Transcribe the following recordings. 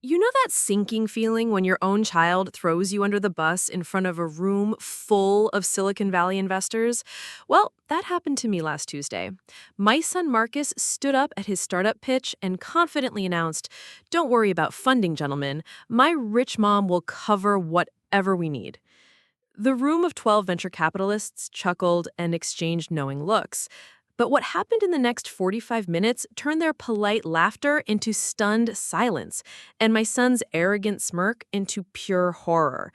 You know that sinking feeling when your own child throws you under the bus in front of a room full of Silicon Valley investors? Well, that happened to me last Tuesday. My son Marcus stood up at his startup pitch and confidently announced, "Don't worry about funding, gentlemen. My rich mom will cover whatever we need." The room of 12 venture capitalists chuckled and exchanged knowing looks. But what happened in the next 45 minutes turned their polite laughter into stunned silence, and my son's arrogant smirk into pure horror.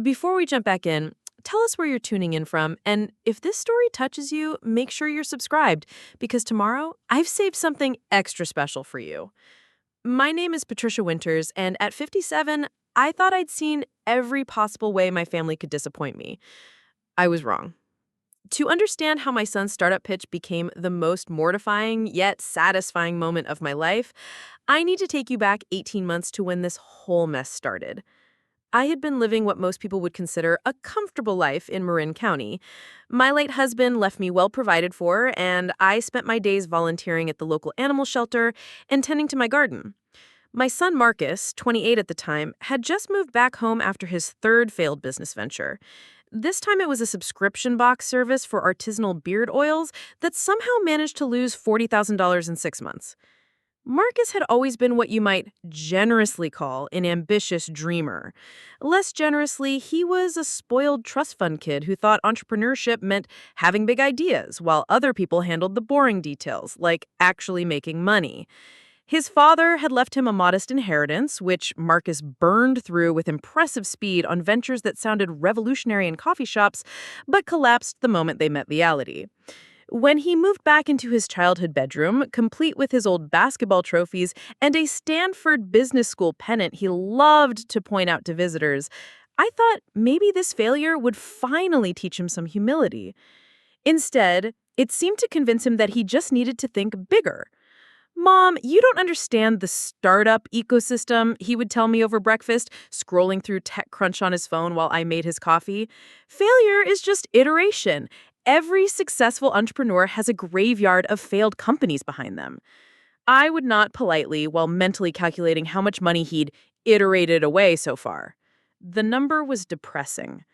Before we jump back in, tell us where you're tuning in from, and if this story touches you, make sure you're subscribed, because tomorrow I've saved something extra special for you. My name is Patricia Winters, and at 57, I thought I'd seen every possible way my family could disappoint me. I was wrong. To understand how my son's startup pitch became the most mortifying yet satisfying moment of my life, I need to take you back 18 months to when this whole mess started. I had been living what most people would consider a comfortable life in Marin County. My late husband left me well provided for, and I spent my days volunteering at the local animal shelter and tending to my garden. My son Marcus, 28 at the time, had just moved back home after his third failed business venture. This time it was a subscription box service for artisanal beard oils that somehow managed to lose $40,000 in 6 months. Marcus had always been what you might generously call an ambitious dreamer. Less generously, he was a spoiled trust fund kid who thought entrepreneurship meant having big ideas, while other people handled the boring details, like actually making money. His father had left him a modest inheritance, which Marcus burned through with impressive speed on ventures that sounded revolutionary in coffee shops, but collapsed the moment they met reality. When he moved back into his childhood bedroom, complete with his old basketball trophies and a Stanford Business School pennant he loved to point out to visitors, I thought maybe this failure would finally teach him some humility. Instead, it seemed to convince him that he just needed to think bigger. "Mom, you don't understand the startup ecosystem," he would tell me over breakfast, scrolling through TechCrunch on his phone while I made his coffee. "Failure is just iteration. Every successful entrepreneur has a graveyard of failed companies behind them." I would nod politely while mentally calculating how much money he'd iterated away so far. The number was depressing.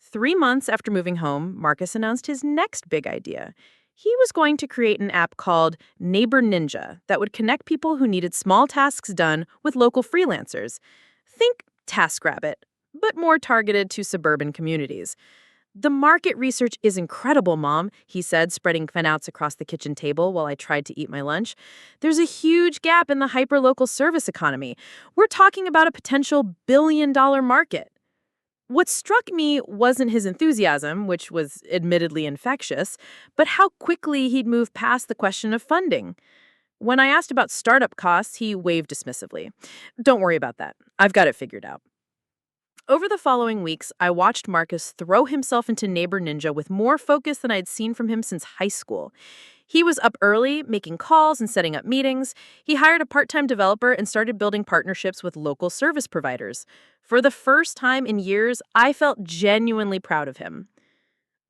3 months after moving home, Marcus announced his next big idea. He was going to create an app called Neighbor Ninja that would connect people who needed small tasks done with local freelancers. Think TaskRabbit, but more targeted to suburban communities. "The market research is incredible, Mom," he said, spreading printouts across the kitchen table while I tried to eat my lunch. "There's a huge gap in the hyperlocal service economy. We're talking about a potential billion-dollar market." What struck me wasn't his enthusiasm, which was admittedly infectious, but how quickly he'd moved past the question of funding. When I asked about startup costs, he waved dismissively. "Don't worry about that. I've got it figured out." Over the following weeks, I watched Marcus throw himself into Neighbor Ninja with more focus than I'd seen from him since high school. He was up early, making calls and setting up meetings. He hired a part-time developer and started building partnerships with local service providers. For the first time in years, I felt genuinely proud of him.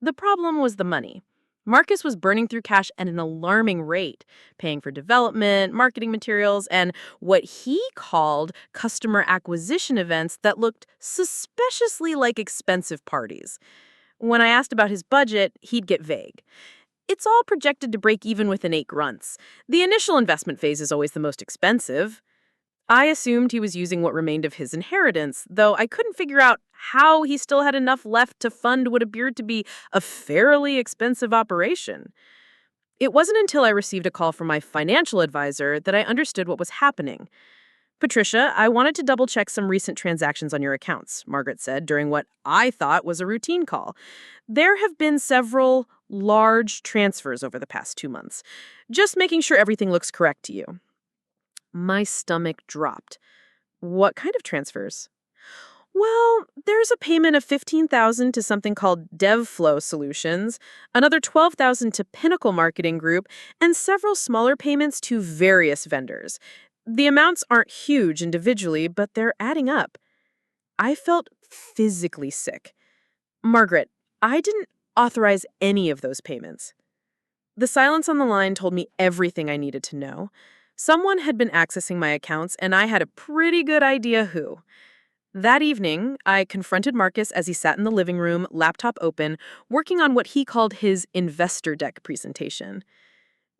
The problem was the money. Marcus was burning through cash at an alarming rate, paying for development, marketing materials, and what he called customer acquisition events that looked suspiciously like expensive parties. When I asked about his budget, he'd get vague. "It's all projected to break even within 8 grunts. The initial investment phase is always the most expensive." I assumed he was using what remained of his inheritance, though I couldn't figure out how he still had enough left to fund what appeared to be a fairly expensive operation. It wasn't until I received a call from my financial advisor that I understood what was happening. "Patricia, I wanted to double-check some recent transactions on your accounts," Margaret said during what I thought was a routine call. "There have been several large transfers over the past 2 months. Just making sure everything looks correct to you." My stomach dropped. "What kind of transfers?" "Well, there's a payment of $15,000 to something called DevFlow Solutions, another $12,000 to Pinnacle Marketing Group, and several smaller payments to various vendors. The amounts aren't huge individually, but they're adding up." I felt physically sick. "Margaret, I didn't authorize any of those payments." The silence on the line told me everything I needed to know. Someone had been accessing my accounts, and I had a pretty good idea who. That evening, I confronted Marcus as he sat in the living room, laptop open, working on what he called his investor deck presentation.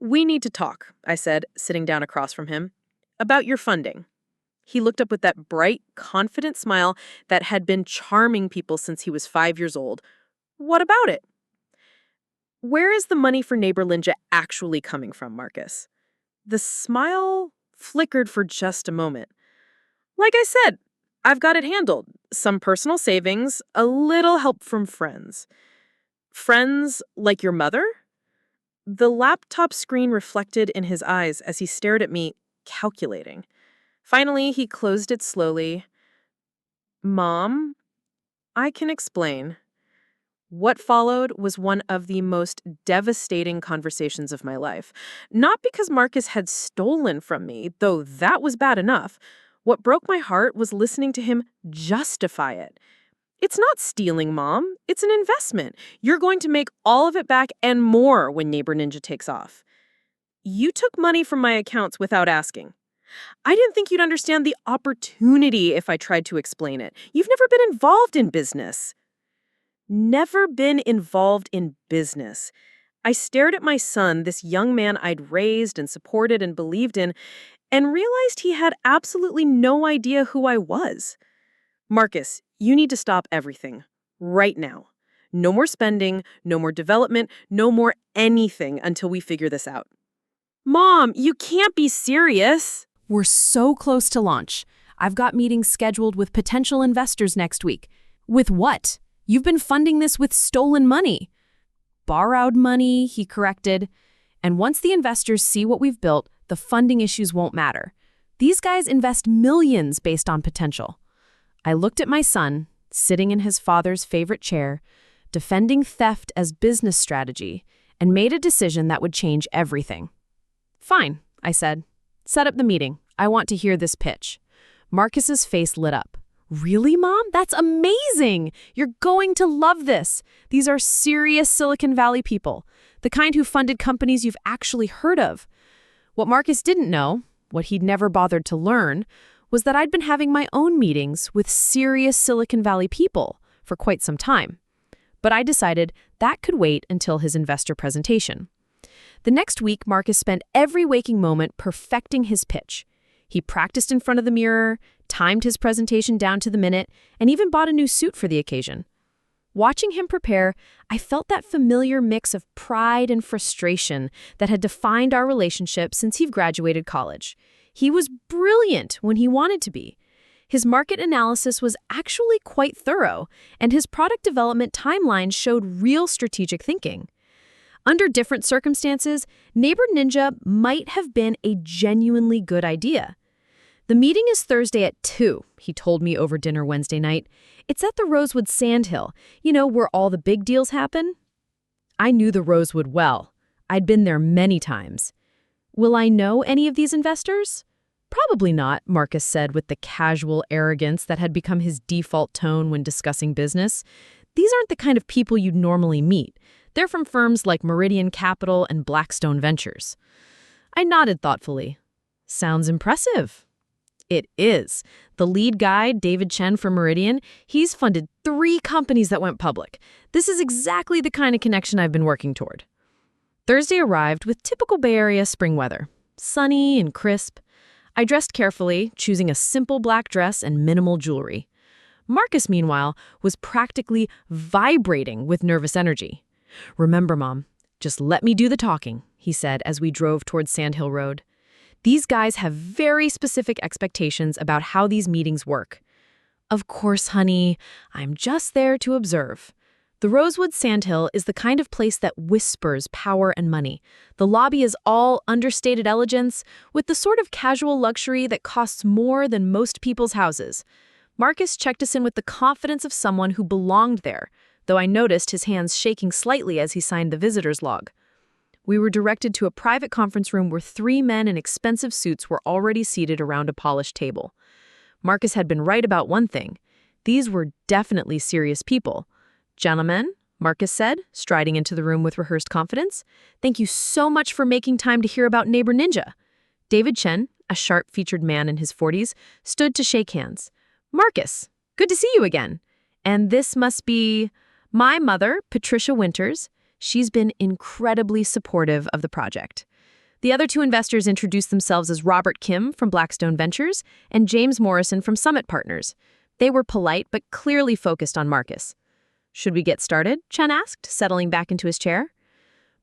"We need to talk," I said, sitting down across from him, "about your funding." He looked up with that bright, confident smile that had been charming people since he was 5 years old. "What about it?" "Where is the money for Neighbor Ninja actually coming from, Marcus?" The smile flickered for just a moment. "Like I said, I've got it handled. Some personal savings, a little help from friends." "Friends like your mother?" The laptop screen reflected in his eyes as he stared at me, calculating. Finally, he closed it slowly. "Mom, I can explain." What followed was one of the most devastating conversations of my life. Not because Marcus had stolen from me, though that was bad enough. What broke my heart was listening to him justify it. "It's not stealing, Mom. It's an investment. You're going to make all of it back and more when Neighbor Ninja takes off." "You took money from my accounts without asking." "I didn't think you'd understand the opportunity if I tried to explain it. You've never been involved in business." Never been involved in business. I stared at my son, this young man I'd raised and supported and believed in, and realized he had absolutely no idea who I was. "Marcus, you need to stop everything. Right now. No more spending, no more development, no more anything until we figure this out." "Mom, you can't be serious." We're so close to launch. I've got meetings scheduled with potential investors next week. With what? You've been funding this with stolen money. Borrowed money, he corrected. And once the investors see what we've built, the funding issues won't matter. These guys invest millions based on potential. I looked at my son, sitting in his father's favorite chair, defending theft as business strategy, and made a decision that would change everything. "Fine," I said. "Set up the meeting. I want to hear this pitch." Marcus's face lit up. "Really, Mom? That's amazing! You're going to love this. These are serious Silicon Valley people, the kind who funded companies you've actually heard of." What Marcus didn't know, what he'd never bothered to learn, was that I'd been having my own meetings with serious Silicon Valley people for quite some time. But I decided that could wait until his investor presentation. The next week, Marcus spent every waking moment perfecting his pitch. He practiced in front of the mirror, timed his presentation down to the minute, and even bought a new suit for the occasion. Watching him prepare, I felt that familiar mix of pride and frustration that had defined our relationship since he graduated college. He was brilliant when he wanted to be. His market analysis was actually quite thorough, and his product development timeline showed real strategic thinking. Under different circumstances, Neighbor Ninja might have been a genuinely good idea. "The meeting is Thursday at 2, he told me over dinner Wednesday night. "It's at the Rosewood Sandhill, where all the big deals happen." I knew the Rosewood well. I'd been there many times. "Will I know any of these investors?" "Probably not," Marcus said with the casual arrogance that had become his default tone when discussing business. "These aren't the kind of people you'd normally meet. They're from firms like Meridian Capital and Blackstone Ventures." I nodded thoughtfully. "Sounds impressive." It is. The lead guy, David Chen from Meridian, he's funded 3 companies that went public. This is exactly the kind of connection I've been working toward. Thursday arrived with typical Bay Area spring weather. Sunny and crisp. I dressed carefully, choosing a simple black dress and minimal jewelry. Marcus, meanwhile, was practically vibrating with nervous energy. "Remember, Mom, just let me do the talking," he said as we drove towards Sandhill Road. "These guys have very specific expectations about how these meetings work." "Of course, honey. I'm just there to observe." The Rosewood Sandhill is the kind of place that whispers power and money. The lobby is all understated elegance, with the sort of casual luxury that costs more than most people's houses. Marcus checked us in with the confidence of someone who belonged there, though I noticed his hands shaking slightly as he signed the visitor's log. We were directed to a private conference room where 3 men in expensive suits were already seated around a polished table. Marcus had been right about one thing. These were definitely serious people. "Gentlemen," Marcus said, striding into the room with rehearsed confidence, "thank you so much for making time to hear about Neighbor Ninja. David Chen, a sharp-featured man in his 40s, stood to shake hands. Marcus, good to see you again. And this must be my mother, Patricia Winters. She's been incredibly supportive of the project. The other two investors introduced themselves as Robert Kim from Blackstone Ventures and James Morrison from Summit Partners. They were polite but clearly focused on Marcus. Should we get started? Chen asked, settling back into his chair.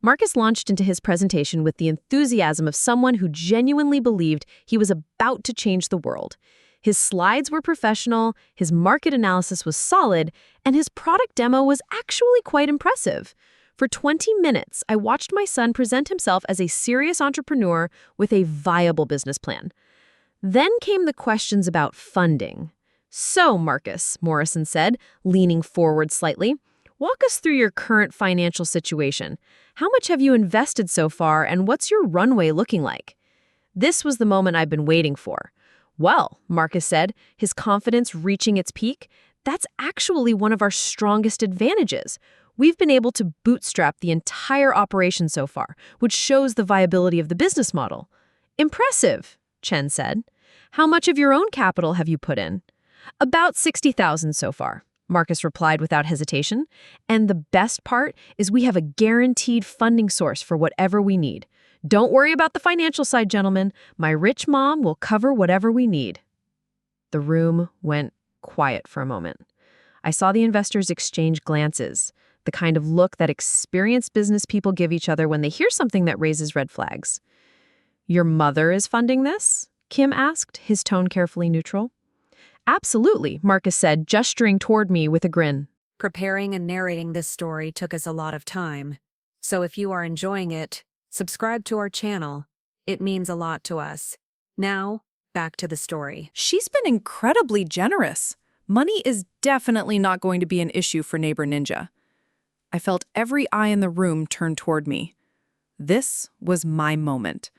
Marcus launched into his presentation with the enthusiasm of someone who genuinely believed he was about to change the world. His slides were professional, his market analysis was solid, and his product demo was actually quite impressive. For 20 minutes, I watched my son present himself as a serious entrepreneur with a viable business plan. Then came the questions about funding. So, Marcus, Morrison said, leaning forward slightly, walk us through your current financial situation. How much have you invested so far, and what's your runway looking like? This was the moment I've been waiting for. Well, Marcus said, his confidence reaching its peak, that's actually one of our strongest advantages. We've been able to bootstrap the entire operation so far, which shows the viability of the business model. Impressive, Chen said. How much of your own capital have you put in? About $60,000 so far, Marcus replied without hesitation. And the best part is we have a guaranteed funding source for whatever we need. Don't worry about the financial side, gentlemen. My rich mom will cover whatever we need. The room went quiet for a moment. I saw the investors exchange glances, the kind of look that experienced business people give each other when they hear something that raises red flags. Your mother is funding this? Kim asked, his tone carefully neutral. Absolutely, Marcus said, gesturing toward me with a grin. Preparing and narrating this story took us a lot of time. So if you are enjoying it, subscribe to our channel. It means a lot to us. Now, back to the story. She's been incredibly generous. Money is definitely not going to be an issue for Neighbor Ninja. I felt every eye in the room turn toward me. This was my moment.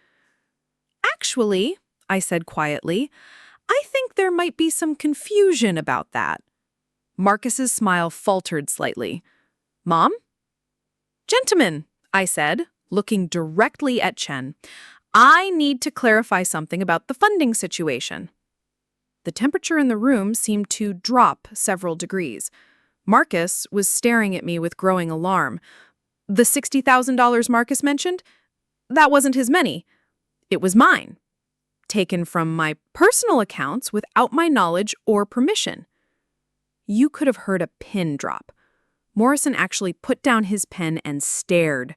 Actually, I said quietly, I think there might be some confusion about that. Marcus's smile faltered slightly. Mom? Gentlemen, I said, looking directly at Chen, I need to clarify something about the funding situation. The temperature in the room seemed to drop several degrees. Marcus was staring at me with growing alarm. The $60,000 Marcus mentioned? That wasn't his money. It was mine. Taken from my personal accounts without my knowledge or permission. You could have heard a pin drop. Morrison actually put down his pen and stared.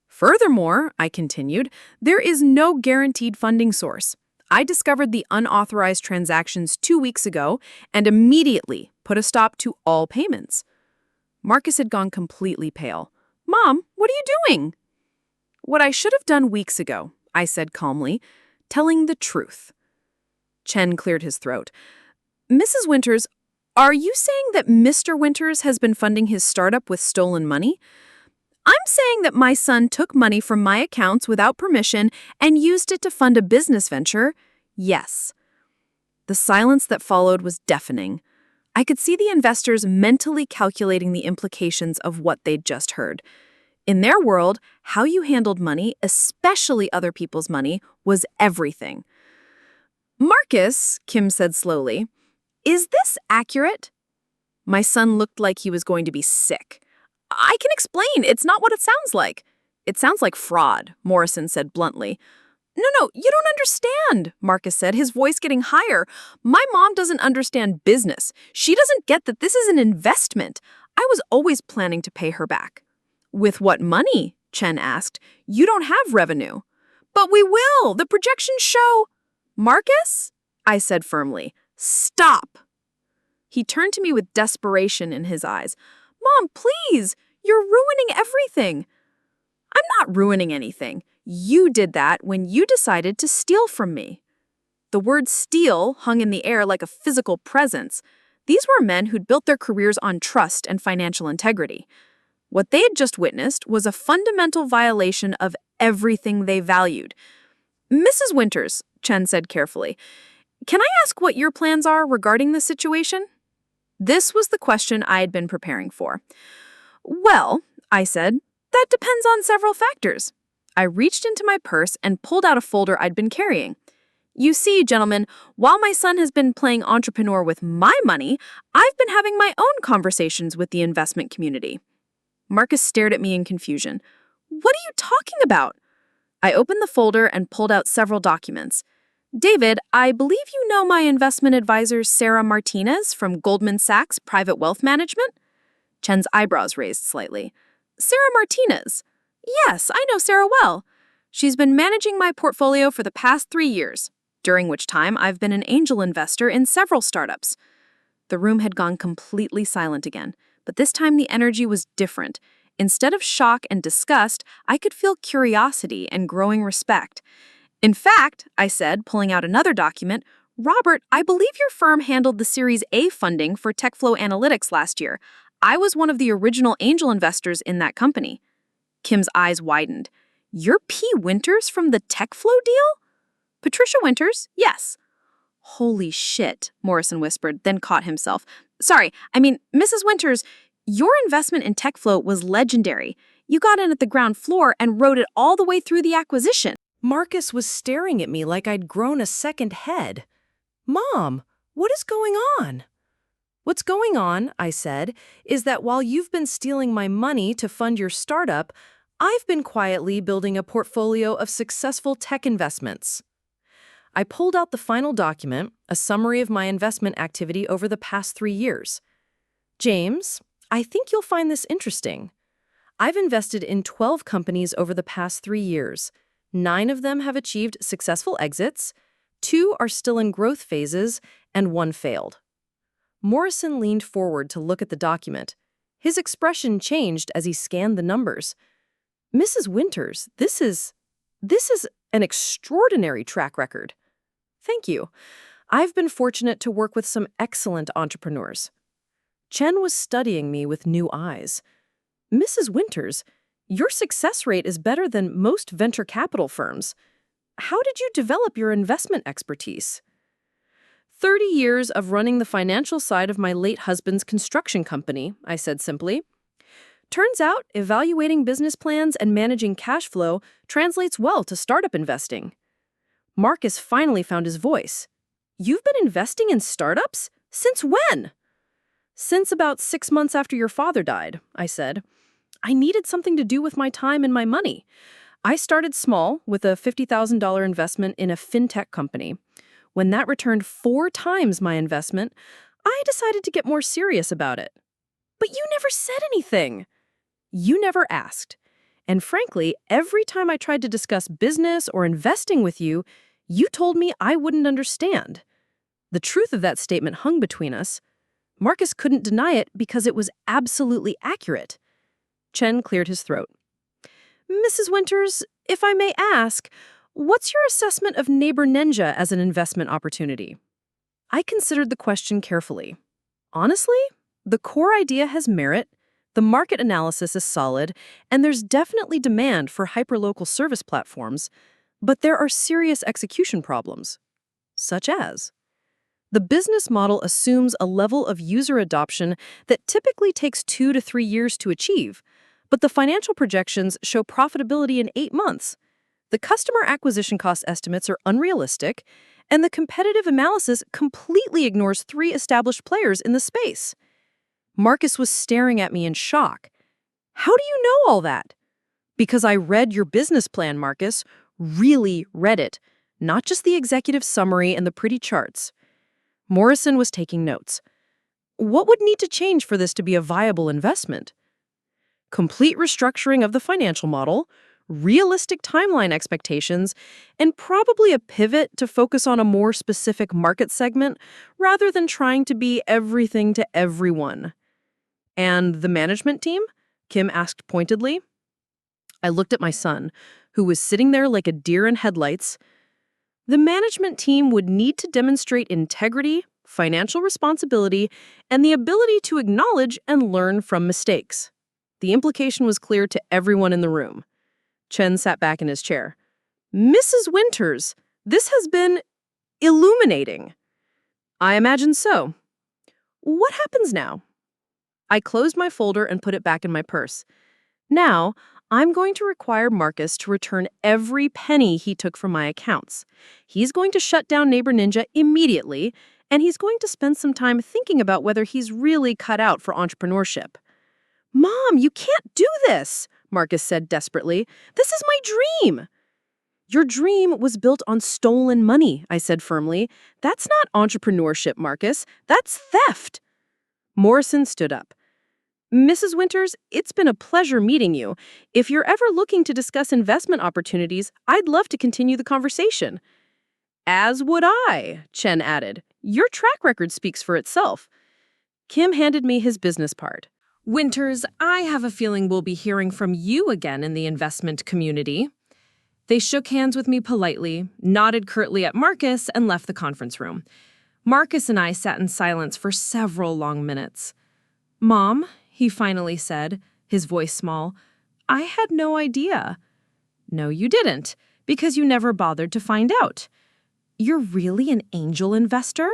Furthermore, I continued, there is no guaranteed funding source. I discovered the unauthorized transactions 2 weeks ago and immediately put a stop to all payments. Marcus had gone completely pale. Mom, what are you doing? What I should have done weeks ago, I said calmly, telling the truth. Chen cleared his throat. Mrs. Winters, are you saying that Mr. Winters has been funding his startup with stolen money? I'm saying that my son took money from my accounts without permission and used it to fund a business venture. Yes. The silence that followed was deafening. I could see the investors mentally calculating the implications of what they'd just heard. In their world, how you handled money, especially other people's money, was everything. Marcus, Kim said slowly, is this accurate? My son looked like he was going to be sick. I can explain. It's not what it sounds like. It sounds like fraud, Morrison said bluntly. No, you don't understand, Marcus said, his voice getting higher. My mom doesn't understand business. She doesn't get that this is an investment. I was always planning to pay her back. With what money? Chen asked. You don't have revenue. But we will. The projections show. Marcus? I said firmly. Stop. He turned to me with desperation in his eyes. Mom, please, you're ruining everything. I'm not ruining anything. You did that when you decided to steal from me. The word steal hung in the air like a physical presence. These were men who'd built their careers on trust and financial integrity. What they had just witnessed was a fundamental violation of everything they valued. Mrs. Winters, Chen said carefully, can I ask what your plans are regarding this situation? This was the question I had been preparing for. Well, I said, that depends on several factors. I reached into my purse and pulled out a folder I'd been carrying. You see, gentlemen, while my son has been playing entrepreneur with my money, I've been having my own conversations with the investment community. Marcus stared at me in confusion. What are you talking about? I opened the folder and pulled out several documents. David, I believe you know my investment advisor, Sarah Martinez from Goldman Sachs Private Wealth Management? Chen's eyebrows raised slightly. Sarah Martinez? Yes, I know Sarah well. She's been managing my portfolio for the past 3 years, during which time I've been an angel investor in several startups. The room had gone completely silent again, but this time the energy was different. Instead of shock and disgust, I could feel curiosity and growing respect. In fact, I said, pulling out another document, Robert, I believe your firm handled the Series A funding for TechFlow Analytics last year. I was one of the original angel investors in that company. Kim's eyes widened. You're P. Winters from the TechFlow deal? Patricia Winters, yes. Holy shit, Morrison whispered, then caught himself. Sorry, Mrs. Winters, your investment in TechFlow was legendary. You got in at the ground floor and rode it all the way through the acquisition. Marcus was staring at me like I'd grown a second head. Mom, what is going on? What's going on, I said, is that while you've been stealing my money to fund your startup, I've been quietly building a portfolio of successful tech investments. I pulled out the final document, a summary of my investment activity over the past 3 years. James, I think you'll find this interesting. I've invested in 12 companies over the past 3 years. 9 of them have achieved successful exits, 2 are still in growth phases, and 1 failed. Morrison leaned forward to look at the document. His expression changed as he scanned the numbers. Mrs. Winters, this is an extraordinary track record. Thank you. I've been fortunate to work with some excellent entrepreneurs. Chen was studying me with new eyes. Mrs. Winters, your success rate is better than most venture capital firms. How did you develop your investment expertise? 30 years of running the financial side of my late husband's construction company, I said simply. Turns out, evaluating business plans and managing cash flow translates well to startup investing. Marcus finally found his voice. You've been investing in startups? Since when? Since about 6 months after your father died, I said. I needed something to do with my time and my money. I started small with a $50,000 investment in a fintech company. When that returned 4 times my investment, I decided to get more serious about it. But you never said anything. You never asked. And frankly, every time I tried to discuss business or investing with you, you told me I wouldn't understand. The truth of that statement hung between us. Marcus couldn't deny it because it was absolutely accurate. Chen cleared his throat. Mrs. Winters, if I may ask, what's your assessment of Neighbor Ninja as an investment opportunity? I considered the question carefully. Honestly, the core idea has merit, the market analysis is solid, and there's definitely demand for hyperlocal service platforms, but there are serious execution problems. Such as, the business model assumes a level of user adoption that typically takes 2 to 3 years to achieve, but the financial projections show profitability in 8 months. The customer acquisition cost estimates are unrealistic, and the competitive analysis completely ignores 3 established players in the space. Marcus was staring at me in shock. How do you know all that? Because I read your business plan, Marcus. Really read it. Not just the executive summary and the pretty charts. Morrison was taking notes. What would need to change for this to be a viable investment? Complete restructuring of the financial model, realistic timeline expectations, and probably a pivot to focus on a more specific market segment rather than trying to be everything to everyone. And the management team? Kim asked pointedly. I looked at my son, who was sitting there like a deer in headlights. The management team would need to demonstrate integrity, financial responsibility, and the ability to acknowledge and learn from mistakes. The implication was clear to everyone in the room. Chen sat back in his chair. Mrs. Winters, this has been illuminating. I imagine so. What happens now? I closed my folder and put it back in my purse. Now, I'm going to require Marcus to return every penny he took from my accounts. He's going to shut down Neighbor Ninja immediately, and he's going to spend some time thinking about whether he's really cut out for entrepreneurship. Mom, you can't do this, Marcus said desperately. This is my dream. Your dream was built on stolen money, I said firmly. That's not entrepreneurship, Marcus. That's theft. Morrison stood up. Mrs. Winters, it's been a pleasure meeting you. If you're ever looking to discuss investment opportunities, I'd love to continue the conversation. As would I, Chen added. Your track record speaks for itself. Kim handed me his business card. Winters, I have a feeling we'll be hearing from you again in the investment community. They shook hands with me politely, nodded curtly at Marcus, and left the conference room. Marcus and I sat in silence for several long minutes. Mom, he finally said, his voice small, I had no idea. No, you didn't, because you never bothered to find out. You're really an angel investor?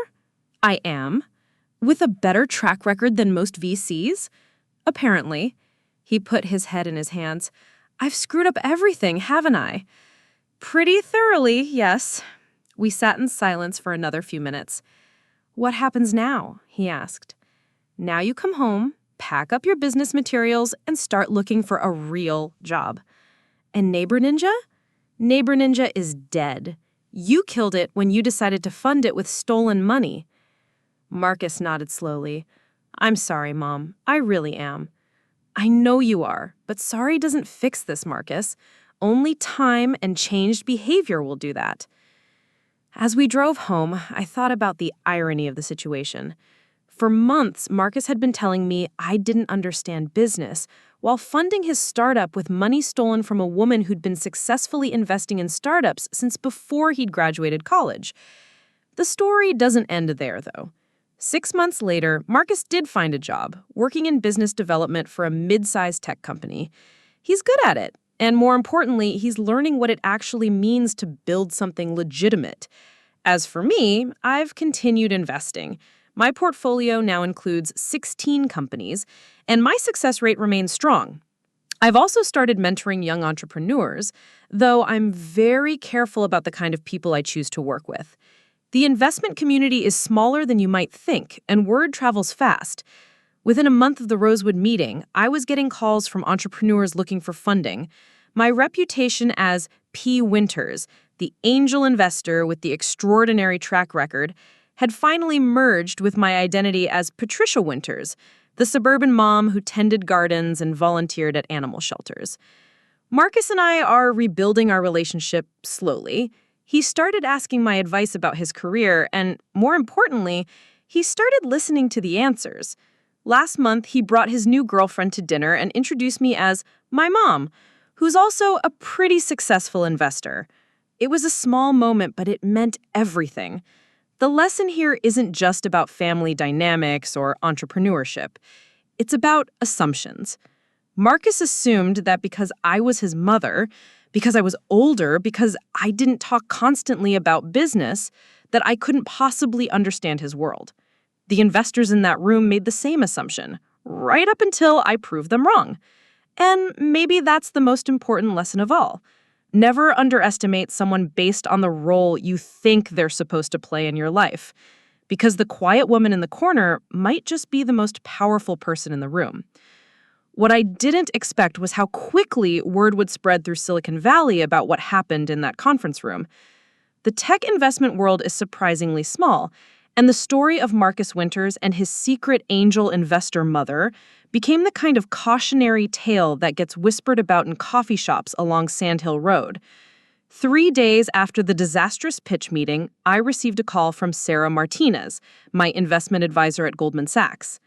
I am. With a better track record than most VCs? Apparently. He put his head in his hands. I've screwed up everything, haven't I? Pretty thoroughly, yes. We sat in silence for another few minutes. What happens now? He asked. Now you come home, pack up your business materials, and start looking for a real job. And Neighbor Ninja? Neighbor Ninja is dead. You killed it when you decided to fund it with stolen money. Marcus nodded slowly. I'm sorry, Mom. I really am. I know you are, but sorry doesn't fix this, Marcus. Only time and changed behavior will do that. As we drove home, I thought about the irony of the situation. For months, Marcus had been telling me I didn't understand business, while funding his startup with money stolen from a woman who'd been successfully investing in startups since before he'd graduated college. The story doesn't end there, though. 6 months later, Marcus did find a job, working in business development for a mid-sized tech company. He's good at it, and more importantly, he's learning what it actually means to build something legitimate. As for me, I've continued investing. My portfolio now includes 16 companies, and my success rate remains strong. I've also started mentoring young entrepreneurs, though I'm very careful about the kind of people I choose to work with. The investment community is smaller than you might think, and word travels fast. Within a month of the Rosewood meeting, I was getting calls from entrepreneurs looking for funding. My reputation as P. Winters, the angel investor with the extraordinary track record, had finally merged with my identity as Patricia Winters, the suburban mom who tended gardens and volunteered at animal shelters. Marcus and I are rebuilding our relationship slowly. He started asking my advice about his career, and more importantly, he started listening to the answers. Last month, he brought his new girlfriend to dinner and introduced me as my mom, who's also a pretty successful investor. It was a small moment, but it meant everything. The lesson here isn't just about family dynamics or entrepreneurship. It's about assumptions. Marcus assumed that because I was his mother, because I was older, because I didn't talk constantly about business, that I couldn't possibly understand his world. The investors in that room made the same assumption, right up until I proved them wrong. And maybe that's the most important lesson of all. Never underestimate someone based on the role you think they're supposed to play in your life, because the quiet woman in the corner might just be the most powerful person in the room. What I didn't expect was how quickly word would spread through Silicon Valley about what happened in that conference room. The tech investment world is surprisingly small, and the story of Marcus Winters and his secret angel investor mother became the kind of cautionary tale that gets whispered about in coffee shops along Sand Hill Road. 3 days after the disastrous pitch meeting, I received a call from Sarah Martinez, my investment advisor at Goldman Sachs.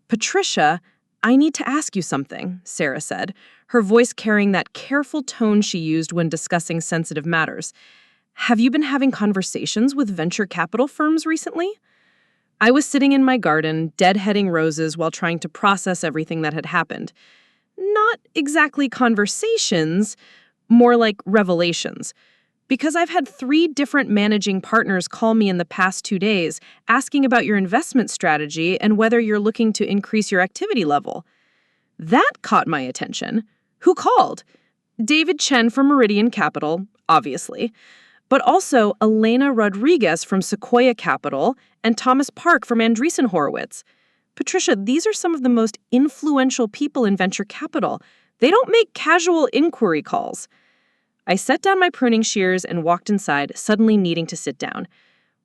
Patricia, I need to ask you something, Sarah said, her voice carrying that careful tone she used when discussing sensitive matters. Have you been having conversations with venture capital firms recently? I was sitting in my garden, deadheading roses while trying to process everything that had happened. Not exactly conversations, more like revelations. Because I've had 3 different managing partners call me in the past 2 days asking about your investment strategy and whether you're looking to increase your activity level. That caught my attention. Who called? David Chen from Meridian Capital, obviously, but also Elena Rodriguez from Sequoia Capital and Thomas Park from Andreessen Horowitz. Patricia, these are some of the most influential people in venture capital. They don't make casual inquiry calls. I set down my pruning shears and walked inside, suddenly needing to sit down.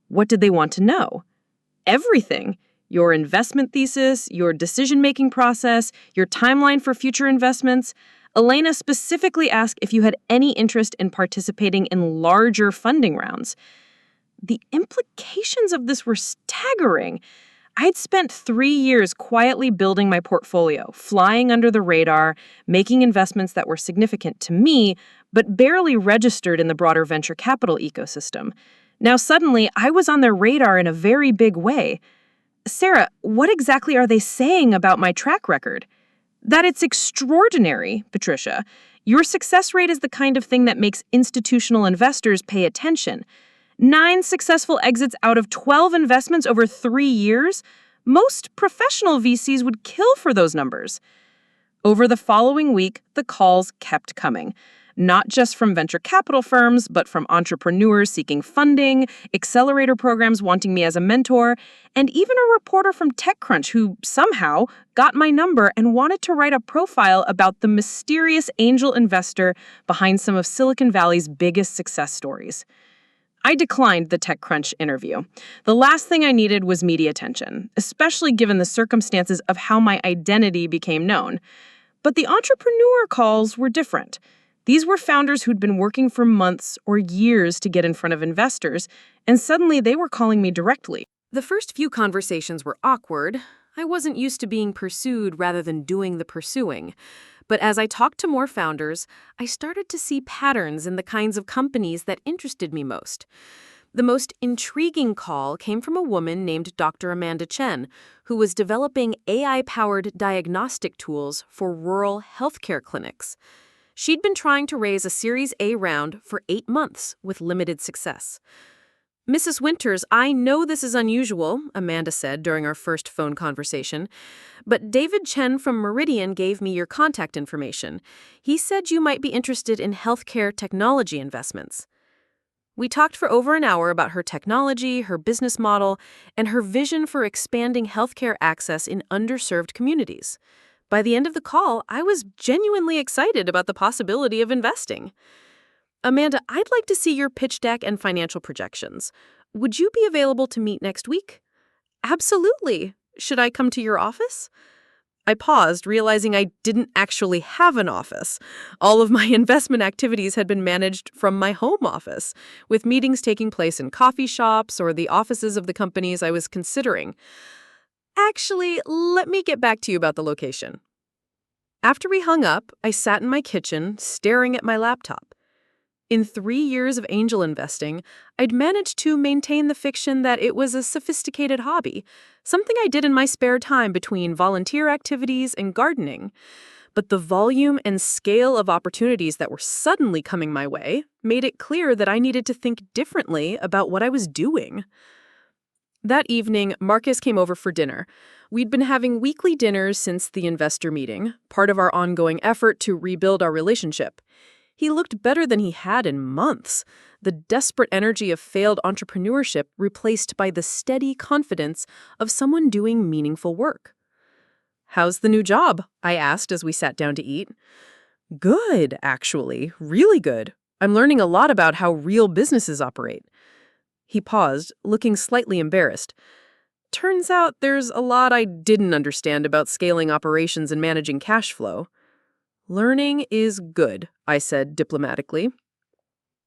What did they want to know? Everything. Your investment thesis, your decision-making process, your timeline for future investments. Elena specifically asked if you had any interest in participating in larger funding rounds. The implications of this were staggering. I'd spent 3 years quietly building my portfolio, flying under the radar, making investments that were significant to me, but barely registered in the broader venture capital ecosystem. Now suddenly, I was on their radar in a very big way. Sarah, what exactly are they saying about my track record? That it's extraordinary, Patricia. Your success rate is the kind of thing that makes institutional investors pay attention. 9 successful exits out of 12 investments over 3 years? Most professional VCs would kill for those numbers. Over the following week, the calls kept coming. Not just from venture capital firms, but from entrepreneurs seeking funding, accelerator programs wanting me as a mentor, and even a reporter from TechCrunch who somehow got my number and wanted to write a profile about the mysterious angel investor behind some of Silicon Valley's biggest success stories. I declined the TechCrunch interview. The last thing I needed was media attention, especially given the circumstances of how my identity became known. But the entrepreneur calls were different. These were founders who'd been working for months or years to get in front of investors, and suddenly they were calling me directly. The first few conversations were awkward. I wasn't used to being pursued rather than doing the pursuing. But as I talked to more founders, I started to see patterns in the kinds of companies that interested me most. The most intriguing call came from a woman named Dr. Amanda Chen, who was developing AI-powered diagnostic tools for rural healthcare clinics. She'd been trying to raise a Series A round for 8 months with limited success. Mrs. Winters, I know this is unusual, Amanda said during our first phone conversation, but David Chen from Meridian gave me your contact information. He said you might be interested in healthcare technology investments. We talked for over an hour about her technology, her business model, and her vision for expanding healthcare access in underserved communities. By the end of the call, I was genuinely excited about the possibility of investing. Amanda, I'd like to see your pitch deck and financial projections. Would you be available to meet next week? Absolutely. Should I come to your office? I paused, realizing I didn't actually have an office. All of my investment activities had been managed from my home office, with meetings taking place in coffee shops or the offices of the companies I was considering. Actually, let me get back to you about the location. After we hung up, I sat in my kitchen, staring at my laptop. In 3 years of angel investing, I'd managed to maintain the fiction that it was a sophisticated hobby, something I did in my spare time between volunteer activities and gardening. But the volume and scale of opportunities that were suddenly coming my way made it clear that I needed to think differently about what I was doing. That evening, Marcus came over for dinner. We'd been having weekly dinners since the investor meeting, part of our ongoing effort to rebuild our relationship. He looked better than he had in months, the desperate energy of failed entrepreneurship replaced by the steady confidence of someone doing meaningful work. "How's the new job?" I asked as we sat down to eat. "Good, actually. Really good. I'm learning a lot about how real businesses operate." He paused, looking slightly embarrassed. "Turns out there's a lot I didn't understand about scaling operations and managing cash flow." "Learning is good," I said diplomatically.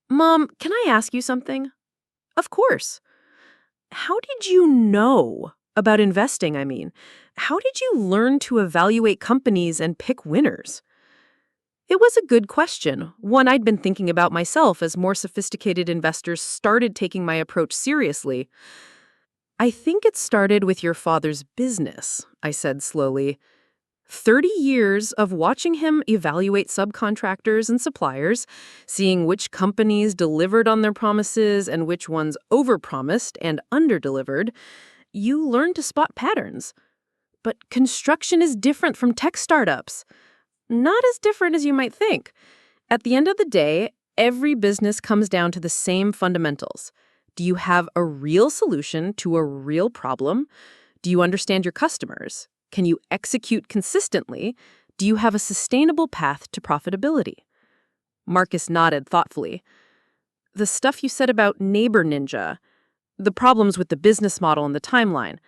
"Mom, can I ask you something?" "Of course." "How did you know about investing, I mean? How did you learn to evaluate companies and pick winners?" It was a good question, one I'd been thinking about myself as more sophisticated investors started taking my approach seriously. "I think it started with your father's business," I said slowly. 30 years of watching him evaluate subcontractors and suppliers, seeing which companies delivered on their promises and which ones overpromised and underdelivered, you learn to spot patterns. But construction is different from tech startups. not as different as you might think. At the end of the day, every business comes down to the same fundamentals. Do you have a real solution to a real problem? Do you understand your customers? Can you execute consistently? Do you have a sustainable path to profitability? Marcus nodded thoughtfully. The stuff you said about Neighbor Ninja, the problems with the business model and the timeline,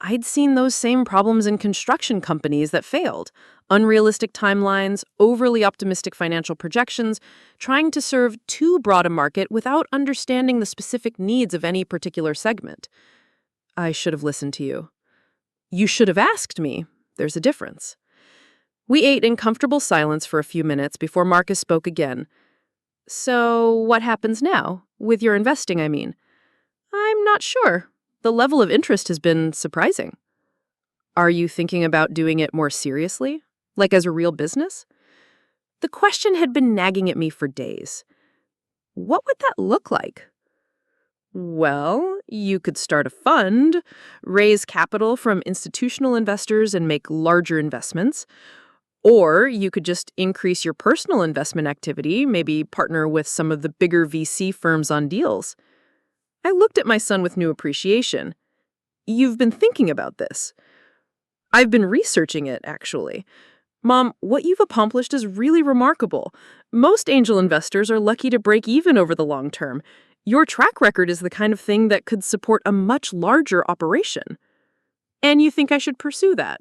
I'd seen those same problems in construction companies that failed. Unrealistic timelines, overly optimistic financial projections, trying to serve too broad a market without understanding the specific needs of any particular segment. I should have listened to you. You should have asked me. There's a difference. We ate in comfortable silence for a few minutes before Marcus spoke again. So, what happens now? With your investing, I mean. I'm not sure. The level of interest has been surprising. Are you thinking about doing it more seriously? Like as a real business? The question had been nagging at me for days. What would that look like? Well, you could start a fund, raise capital from institutional investors and make larger investments. Or you could just increase your personal investment activity, maybe partner with some of the bigger VC firms on deals. I looked at my son with new appreciation. You've been thinking about this. I've been researching it, actually. Mom, what you've accomplished is really remarkable. Most angel investors are lucky to break even over the long term. Your track record is the kind of thing that could support a much larger operation. And you think I should pursue that?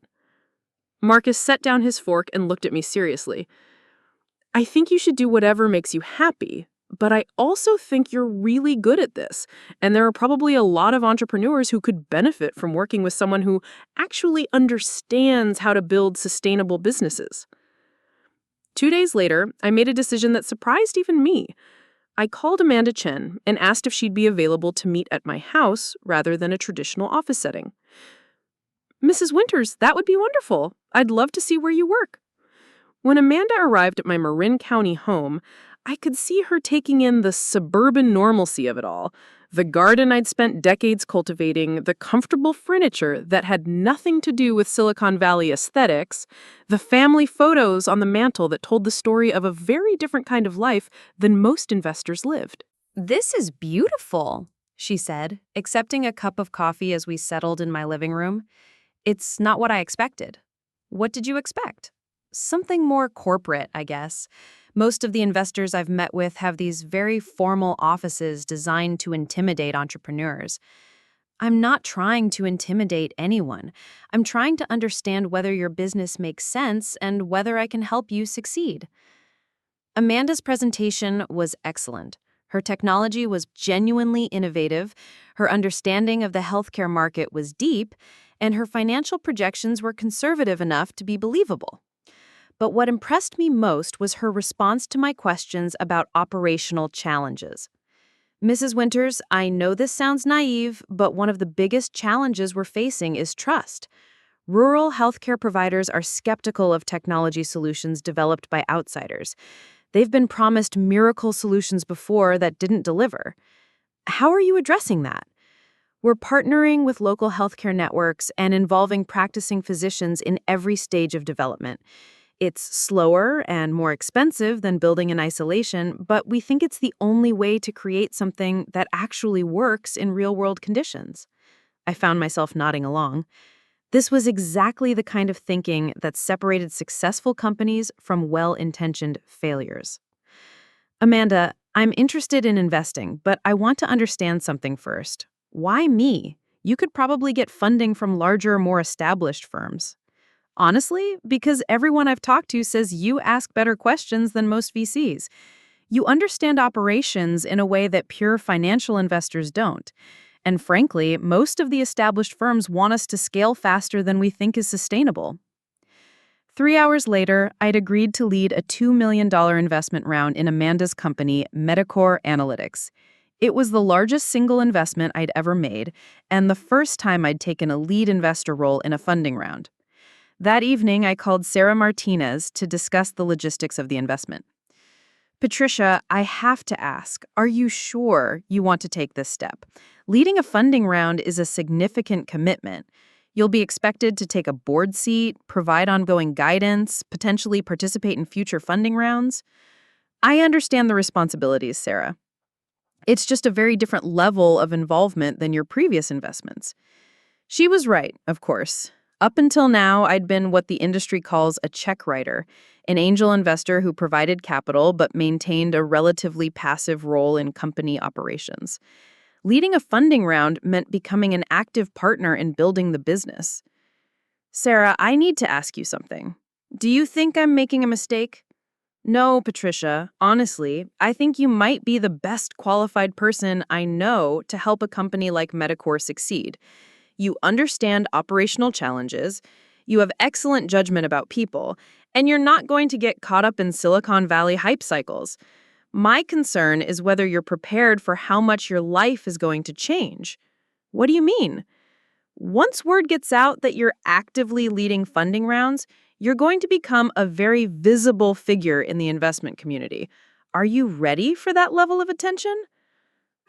Marcus set down his fork and looked at me seriously. I think you should do whatever makes you happy, but I also think you're really good at this, and there are probably a lot of entrepreneurs who could benefit from working with someone who actually understands how to build sustainable businesses. 2 days later, I made a decision that surprised even me. I called Amanda Chen and asked if she'd be available to meet at my house rather than a traditional office setting. Mrs. Winters, that would be wonderful. I'd love to see where you work. When Amanda arrived at my Marin County home, I could see her taking in the suburban normalcy of it all. The garden I'd spent decades cultivating, the comfortable furniture that had nothing to do with Silicon Valley aesthetics, the family photos on the mantle that told the story of a very different kind of life than most investors lived. This is beautiful, she said, accepting a cup of coffee as we settled in my living room. It's not what I expected. What did you expect? Something more corporate, I guess. Most of the investors I've met with have these very formal offices designed to intimidate entrepreneurs. I'm not trying to intimidate anyone. I'm trying to understand whether your business makes sense and whether I can help you succeed. Amanda's presentation was excellent. Her technology was genuinely innovative, her understanding of the healthcare market was deep, and her financial projections were conservative enough to be believable. But what impressed me most was her response to my questions about operational challenges. Mrs. Winters, I know this sounds naive, but one of the biggest challenges we're facing is trust. Rural healthcare providers are skeptical of technology solutions developed by outsiders. They've been promised miracle solutions before that didn't deliver. How are you addressing that? We're partnering with local healthcare networks and involving practicing physicians in every stage of development. It's slower and more expensive than building in isolation, but we think it's the only way to create something that actually works in real-world conditions. I found myself nodding along. This was exactly the kind of thinking that separated successful companies from well-intentioned failures. Amanda, I'm interested in investing, but I want to understand something first. Why me? You could probably get funding from larger, more established firms. Honestly, because everyone I've talked to says you ask better questions than most VCs. You understand operations in a way that pure financial investors don't. And frankly, most of the established firms want us to scale faster than we think is sustainable. 3 hours later, I'd agreed to lead a $2 million investment round in Amanda's company, Medicore Analytics. It was the largest single investment I'd ever made, and the first time I'd taken a lead investor role in a funding round. That evening, I called Sarah Martinez to discuss the logistics of the investment. Patricia, I have to ask, are you sure you want to take this step? Leading a funding round is a significant commitment. You'll be expected to take a board seat, provide ongoing guidance, potentially participate in future funding rounds. I understand the responsibilities, Sarah. It's just a very different level of involvement than your previous investments. She was right, of course. Up until now, I'd been what the industry calls a check writer, an angel investor who provided capital but maintained a relatively passive role in company operations. Leading a funding round meant becoming an active partner in building the business. Sarah, I need to ask you something. Do you think I'm making a mistake? No, Patricia. Honestly, I think you might be the best qualified person I know to help a company like Medicor succeed. You understand operational challenges, you have excellent judgment about people, and you're not going to get caught up in Silicon Valley hype cycles. My concern is whether you're prepared for how much your life is going to change. What do you mean? Once word gets out that you're actively leading funding rounds, you're going to become a very visible figure in the investment community. Are you ready for that level of attention?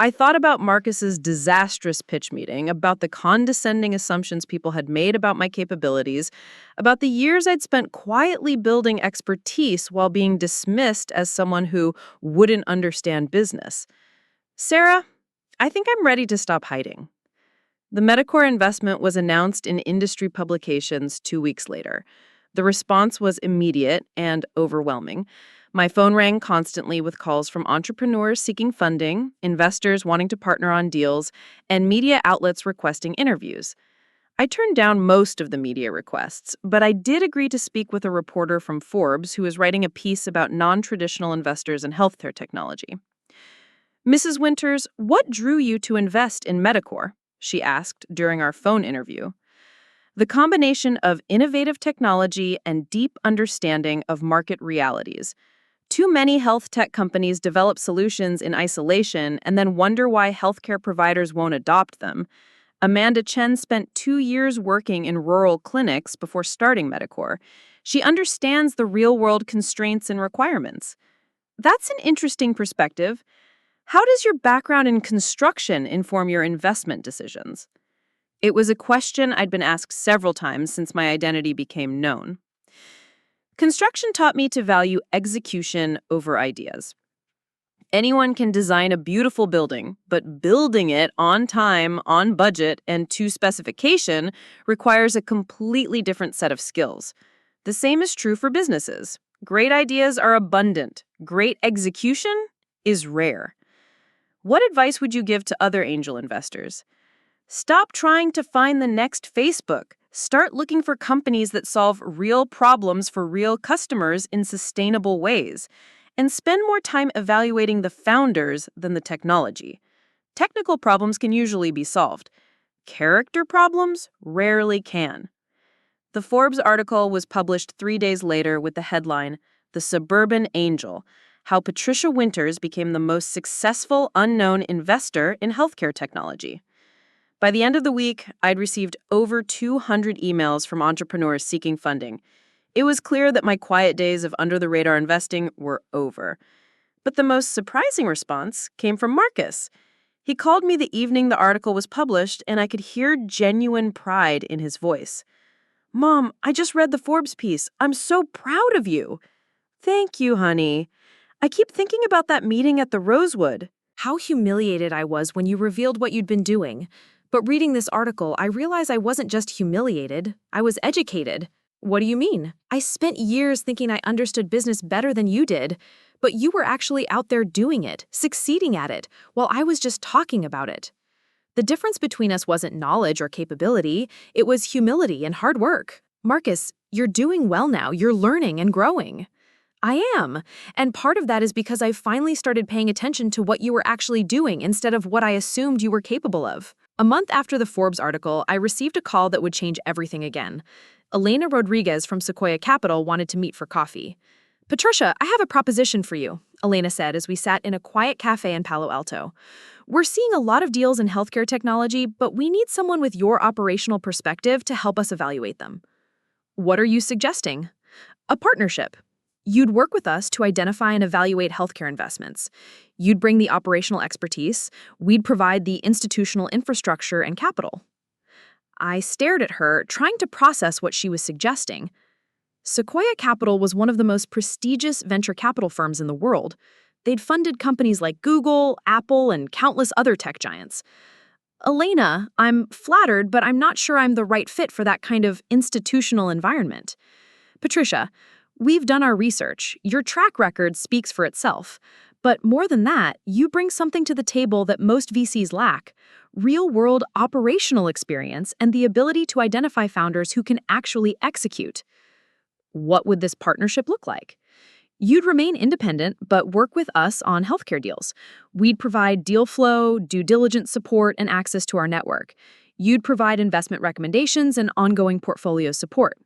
I thought about Marcus's disastrous pitch meeting, about the condescending assumptions people had made about my capabilities, about the years I'd spent quietly building expertise while being dismissed as someone who wouldn't understand business. Sarah, I think I'm ready to stop hiding. The Medicor investment was announced in industry publications 2 weeks later. The response was immediate and overwhelming. My phone rang constantly with calls from entrepreneurs seeking funding, investors wanting to partner on deals, and media outlets requesting interviews. I turned down most of the media requests, but I did agree to speak with a reporter from Forbes who was writing a piece about non-traditional investors in healthcare technology. Mrs. Winters, what drew you to invest in Medicor? She asked during our phone interview. The combination of innovative technology and deep understanding of market realities. Too many health tech companies develop solutions in isolation and then wonder why healthcare providers won't adopt them. Amanda Chen spent 2 years working in rural clinics before starting Medicor. She understands the real-world constraints and requirements. That's an interesting perspective. How does your background in construction inform your investment decisions? It was a question I'd been asked several times since my identity became known. Construction taught me to value execution over ideas. Anyone can design a beautiful building, but building it on time, on budget, and to specification requires a completely different set of skills. The same is true for businesses. Great ideas are abundant. Great execution is rare. What advice would you give to other angel investors? Stop trying to find the next Facebook. Start looking for companies that solve real problems for real customers in sustainable ways. And spend more time evaluating the founders than the technology. Technical problems can usually be solved. Character problems rarely can. The Forbes article was published 3 days later with the headline, "The Suburban Angel: How Patricia Winters Became the Most Successful Unknown Investor in Healthcare Technology." By the end of the week, I'd received over 200 emails from entrepreneurs seeking funding. It was clear that my quiet days of under-the-radar investing were over. But the most surprising response came from Marcus. He called me the evening the article was published, and I could hear genuine pride in his voice. "Mom, I just read the Forbes piece. I'm so proud of you." "Thank you, honey. I keep thinking about that meeting at the Rosewood. How humiliated I was when you revealed what you'd been doing. But reading this article, I realized I wasn't just humiliated, I was educated. What do you mean? I spent years thinking I understood business better than you did, but you were actually out there doing it, succeeding at it, while I was just talking about it. The difference between us wasn't knowledge or capability, it was humility and hard work. Marcus, you're doing well now, you're learning and growing. I am, and part of that is because I finally started paying attention to what you were actually doing instead of what I assumed you were capable of. A month after the Forbes article, I received a call that would change everything again. Elena Rodriguez from Sequoia Capital wanted to meet for coffee. "Patricia, I have a proposition for you," Elena said as we sat in a quiet cafe in Palo Alto. "We're seeing a lot of deals in healthcare technology, but we need someone with your operational perspective to help us evaluate them." "What are you suggesting?" "A partnership. You'd work with us to identify and evaluate healthcare investments. You'd bring the operational expertise. We'd provide the institutional infrastructure and capital." I stared at her, trying to process what she was suggesting. Sequoia Capital was one of the most prestigious venture capital firms in the world. They'd funded companies like Google, Apple, and countless other tech giants. Elena, I'm flattered, but I'm not sure I'm the right fit for that kind of institutional environment. Patricia, we've done our research. Your track record speaks for itself. But more than that, you bring something to the table that most VCs lack: real-world operational experience and the ability to identify founders who can actually execute. What would this partnership look like? You'd remain independent, but work with us on healthcare deals. We'd provide deal flow, due diligence support, and access to our network. You'd provide investment recommendations and ongoing portfolio support.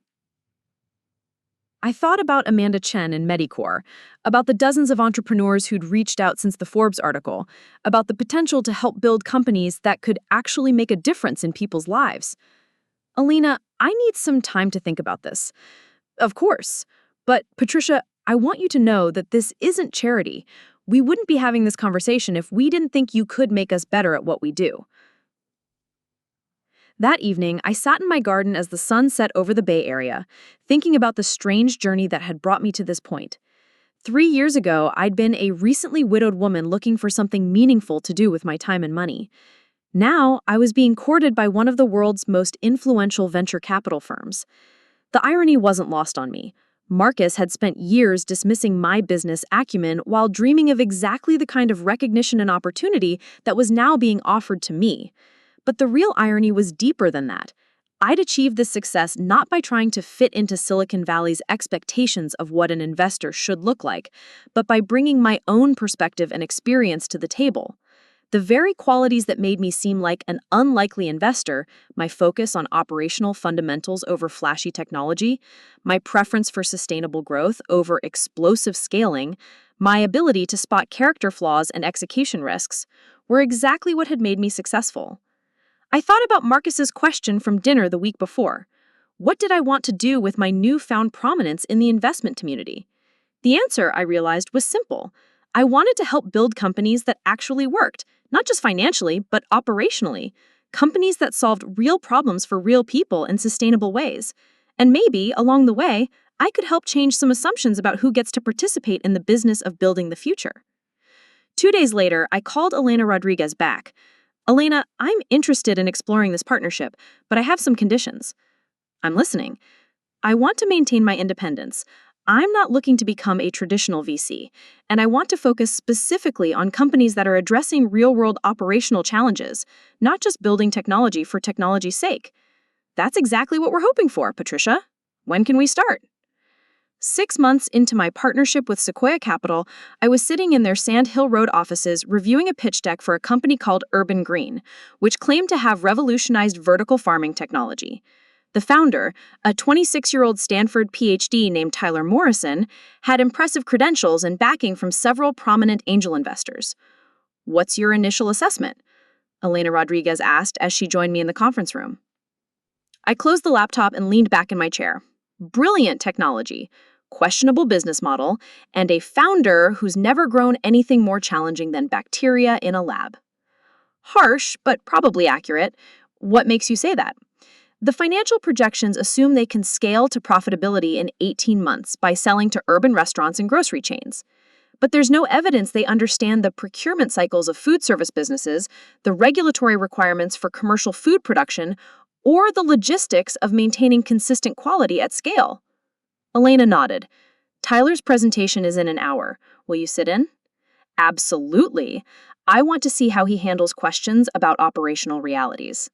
I thought about Amanda Chen in Medicore, about the dozens of entrepreneurs who'd reached out since the Forbes article, about the potential to help build companies that could actually make a difference in people's lives. Alina, I need some time to think about this. Of course. But Patricia, I want you to know that this isn't charity. We wouldn't be having this conversation if we didn't think you could make us better at what we do. That evening, I sat in my garden as the sun set over the Bay Area, thinking about the strange journey that had brought me to this point. 3 years ago, I'd been a recently widowed woman looking for something meaningful to do with my time and money. Now, I was being courted by one of the world's most influential venture capital firms. The irony wasn't lost on me. Marcus had spent years dismissing my business acumen while dreaming of exactly the kind of recognition and opportunity that was now being offered to me. But the real irony was deeper than that. I'd achieved this success not by trying to fit into Silicon Valley's expectations of what an investor should look like, but by bringing my own perspective and experience to the table. The very qualities that made me seem like an unlikely investor, my focus on operational fundamentals over flashy technology, my preference for sustainable growth over explosive scaling, my ability to spot character flaws and execution risks, were exactly what had made me successful. I thought about Marcus's question from dinner the week before. What did I want to do with my newfound prominence in the investment community? The answer, I realized, was simple. I wanted to help build companies that actually worked, not just financially, but operationally. Companies that solved real problems for real people in sustainable ways. And maybe, along the way, I could help change some assumptions about who gets to participate in the business of building the future. 2 days later, I called Elena Rodriguez back. Elena, I'm interested in exploring this partnership, but I have some conditions. I'm listening. I want to maintain my independence. I'm not looking to become a traditional VC, and I want to focus specifically on companies that are addressing real-world operational challenges, not just building technology for technology's sake. That's exactly what we're hoping for, Patricia. When can we start? 6 months into my partnership with Sequoia Capital, I was sitting in their Sand Hill Road offices reviewing a pitch deck for a company called Urban Green, which claimed to have revolutionized vertical farming technology. The founder, a 26-year-old Stanford PhD named Tyler Morrison, had impressive credentials and backing from several prominent angel investors. "What's your initial assessment?" Elena Rodriguez asked as she joined me in the conference room. I closed the laptop and leaned back in my chair. Brilliant technology, questionable business model, and a founder who's never grown anything more challenging than bacteria in a lab. Harsh, but probably accurate. What makes you say that? The financial projections assume they can scale to profitability in 18 months by selling to urban restaurants and grocery chains. But there's no evidence they understand the procurement cycles of food service businesses, the regulatory requirements for commercial food production, or the logistics of maintaining consistent quality at scale. Elena nodded. Tyler's presentation is in an hour. Will you sit in? Absolutely. I want to see how he handles questions about operational realities.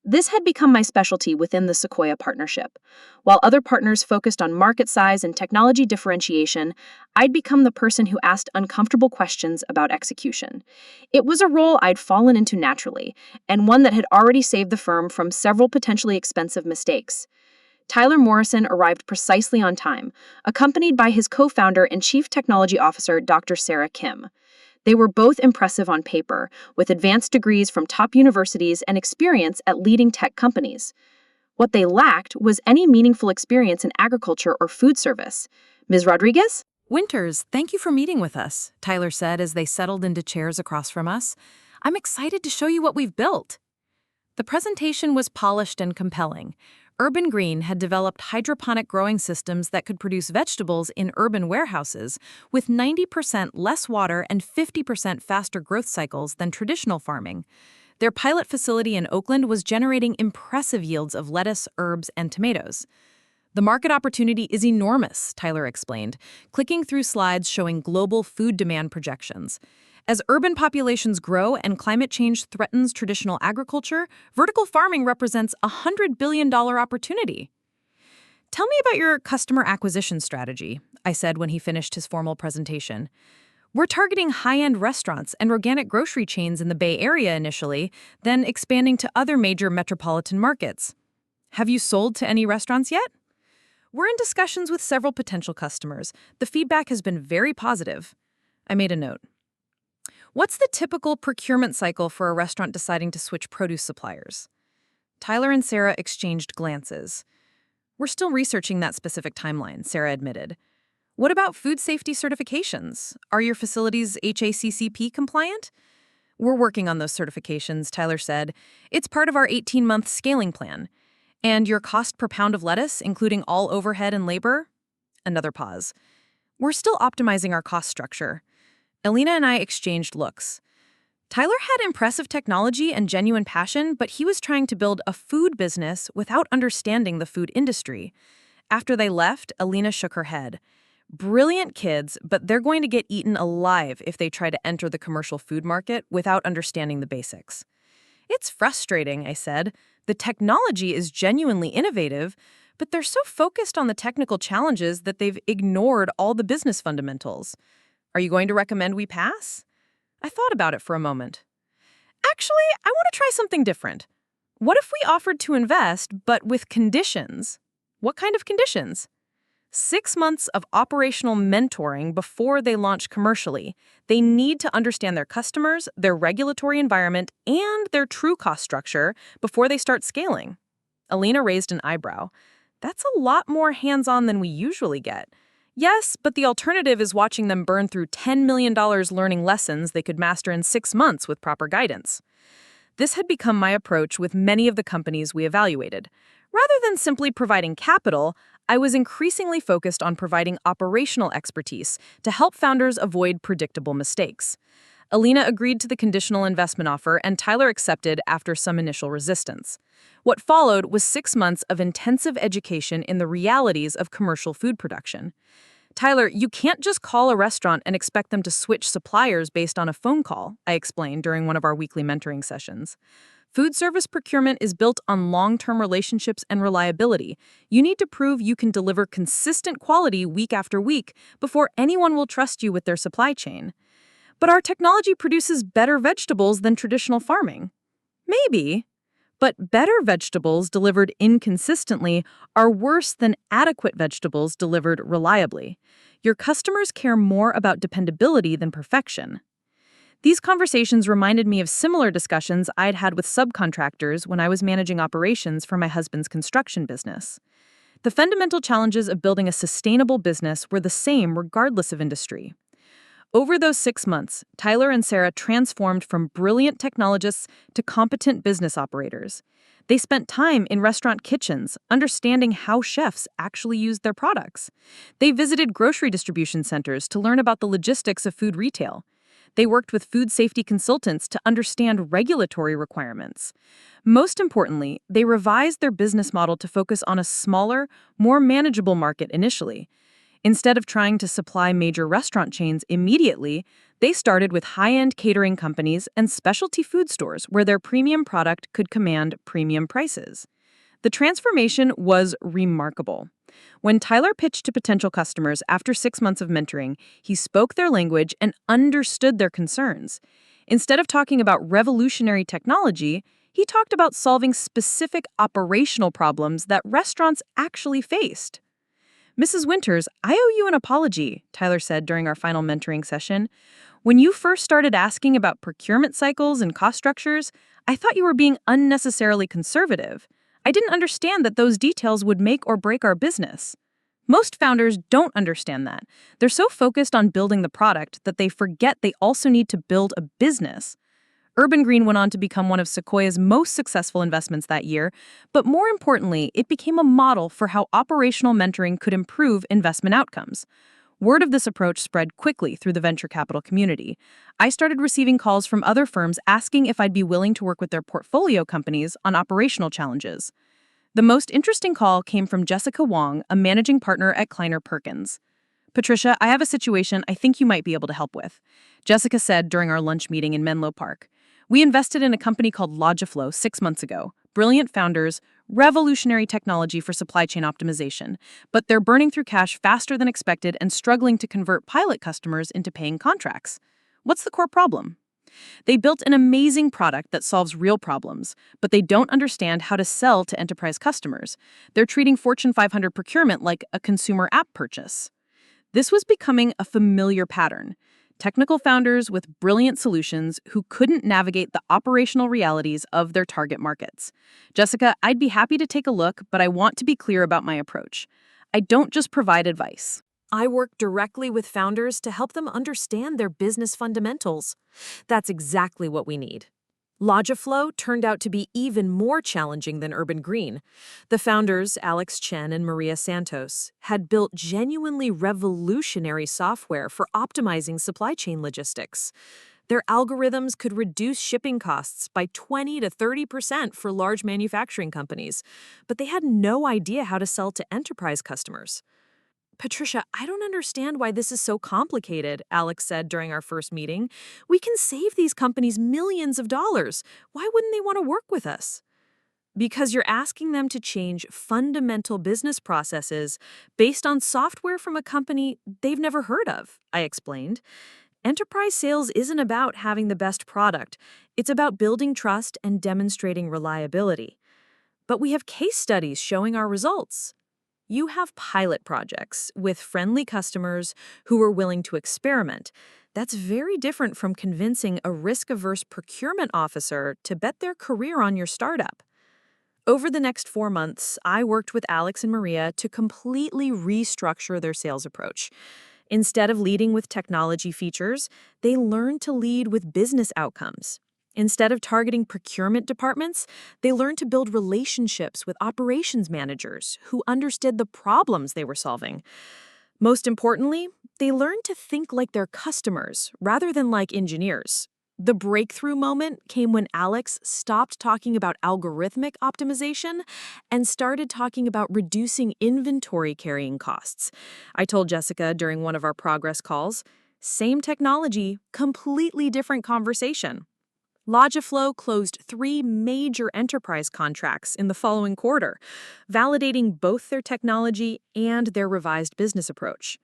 This had become my specialty within the Sequoia partnership. While other partners focused on market size and technology differentiation, I'd become the person who asked uncomfortable questions about execution. It was a role I'd fallen into naturally, and one that had already saved the firm from several potentially expensive mistakes. Tyler Morrison arrived precisely on time, accompanied by his co-founder and chief technology officer, Dr. Sarah Kim. They were both impressive on paper, with advanced degrees from top universities and experience at leading tech companies. What they lacked was any meaningful experience in agriculture or food service. Ms. Rodriguez? Winters, thank you for meeting with us, Tyler said as they settled into chairs across from us. I'm excited to show you what we've built. The presentation was polished and compelling. Urban Green had developed hydroponic growing systems that could produce vegetables in urban warehouses with 90% less water and 50% faster growth cycles than traditional farming. Their pilot facility in Oakland was generating impressive yields of lettuce, herbs, and tomatoes. The market opportunity is enormous, Tyler explained, clicking through slides showing global food demand projections. As urban populations grow and climate change threatens traditional agriculture, vertical farming represents a $100 billion opportunity. Tell me about your customer acquisition strategy, I said when he finished his formal presentation. We're targeting high-end restaurants and organic grocery chains in the Bay Area initially, then expanding to other major metropolitan markets. Have you sold to any restaurants yet? We're in discussions with several potential customers. The feedback has been very positive. I made a note. What's the typical procurement cycle for a restaurant deciding to switch produce suppliers? Tyler and Sarah exchanged glances. We're still researching that specific timeline, Sarah admitted. What about food safety certifications? Are your facilities HACCP compliant? We're working on those certifications, Tyler said. It's part of our 18-month scaling plan. And your cost per pound of lettuce, including all overhead and labor? Another pause. We're still optimizing our cost structure. Alina and I exchanged looks. Tyler had impressive technology and genuine passion, but he was trying to build a food business without understanding the food industry. After they left, Alina shook her head. Brilliant kids, but they're going to get eaten alive if they try to enter the commercial food market without understanding the basics. It's frustrating, I said. The technology is genuinely innovative, but they're so focused on the technical challenges that they've ignored all the business fundamentals. Are you going to recommend we pass? I thought about it for a moment. Actually, I want to try something different. What if we offered to invest, but with conditions? What kind of conditions? 6 months of operational mentoring before they launch commercially. They need to understand their customers, their regulatory environment, and their true cost structure before they start scaling. Alina raised an eyebrow. That's a lot more hands-on than we usually get. Yes, but the alternative is watching them burn through $10 million learning lessons they could master in 6 months with proper guidance. This had become my approach with many of the companies we evaluated. Rather than simply providing capital, I was increasingly focused on providing operational expertise to help founders avoid predictable mistakes. Alina agreed to the conditional investment offer, and Tyler accepted after some initial resistance. What followed was 6 months of intensive education in the realities of commercial food production. Tyler, you can't just call a restaurant and expect them to switch suppliers based on a phone call, I explained during one of our weekly mentoring sessions. Food service procurement is built on long-term relationships and reliability. You need to prove you can deliver consistent quality week after week before anyone will trust you with their supply chain. But our technology produces better vegetables than traditional farming. Maybe, but better vegetables delivered inconsistently are worse than adequate vegetables delivered reliably. Your customers care more about dependability than perfection. These conversations reminded me of similar discussions I'd had with subcontractors when I was managing operations for my husband's construction business. The fundamental challenges of building a sustainable business were the same regardless of industry. Over those 6 months, Tyler and Sarah transformed from brilliant technologists to competent business operators. They spent time in restaurant kitchens, understanding how chefs actually used their products. They visited grocery distribution centers to learn about the logistics of food retail. They worked with food safety consultants to understand regulatory requirements. Most importantly, they revised their business model to focus on a smaller, more manageable market initially. Instead of trying to supply major restaurant chains immediately, they started with high-end catering companies and specialty food stores where their premium product could command premium prices. The transformation was remarkable. When Tyler pitched to potential customers after 6 months of mentoring, he spoke their language and understood their concerns. Instead of talking about revolutionary technology, he talked about solving specific operational problems that restaurants actually faced. Mrs. Winters, I owe you an apology, Tyler said during our final mentoring session. When you first started asking about procurement cycles and cost structures, I thought you were being unnecessarily conservative. I didn't understand that those details would make or break our business. Most founders don't understand that. They're so focused on building the product that they forget they also need to build a business. Urban Green went on to become one of Sequoia's most successful investments that year, but more importantly, it became a model for how operational mentoring could improve investment outcomes. Word of this approach spread quickly through the venture capital community. I started receiving calls from other firms asking if I'd be willing to work with their portfolio companies on operational challenges. The most interesting call came from Jessica Wong, a managing partner at Kleiner Perkins. Patricia, I have a situation I think you might be able to help with, Jessica said during our lunch meeting in Menlo Park. We invested in a company called Logiflow 6 months ago. Brilliant founders, revolutionary technology for supply chain optimization, but they're burning through cash faster than expected and struggling to convert pilot customers into paying contracts. What's the core problem? They built an amazing product that solves real problems, but they don't understand how to sell to enterprise customers. They're treating Fortune 500 procurement like a consumer app purchase. This was becoming a familiar pattern. Technical founders with brilliant solutions who couldn't navigate the operational realities of their target markets. Jessica, I'd be happy to take a look, but I want to be clear about my approach. I don't just provide advice. I work directly with founders to help them understand their business fundamentals. That's exactly what we need. Logiflow turned out to be even more challenging than Urban Green. The founders, Alex Chen and Maria Santos, had built genuinely revolutionary software for optimizing supply chain logistics. Their algorithms could reduce shipping costs by 20 to 30% for large manufacturing companies, but they had no idea how to sell to enterprise customers. Patricia, I don't understand why this is so complicated, Alex said during our first meeting. We can save these companies millions of dollars. Why wouldn't they want to work with us? Because you're asking them to change fundamental business processes based on software from a company they've never heard of, I explained. Enterprise sales isn't about having the best product. It's about building trust and demonstrating reliability. But we have case studies showing our results. You have pilot projects with friendly customers who are willing to experiment. That's very different from convincing a risk-averse procurement officer to bet their career on your startup. Over the next 4 months, I worked with Alex and Maria to completely restructure their sales approach. Instead of leading with technology features, they learned to lead with business outcomes. Instead of targeting procurement departments, they learned to build relationships with operations managers who understood the problems they were solving. Most importantly, they learned to think like their customers rather than like engineers. The breakthrough moment came when Alex stopped talking about algorithmic optimization and started talking about reducing inventory carrying costs. I told Jessica during one of our progress calls, same technology, completely different conversation. Logiflow closed 3 major enterprise contracts in the following quarter, validating both their technology and their revised business approach.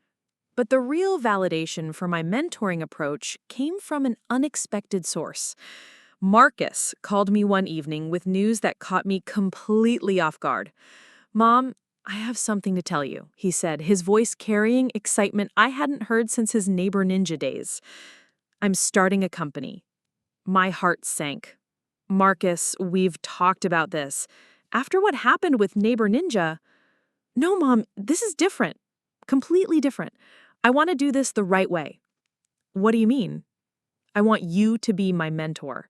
But the real validation for my mentoring approach came from an unexpected source. Marcus called me one evening with news that caught me completely off guard. "Mom, I have something to tell you," he said, his voice carrying excitement I hadn't heard since his neighbor ninja days. "I'm starting a company." My heart sank. "Marcus, we've talked about this. After what happened with Neighbor Ninja..." "No, Mom, this is different. Completely different. I want to do this the right way." "What do you mean?" "I want you to be my mentor."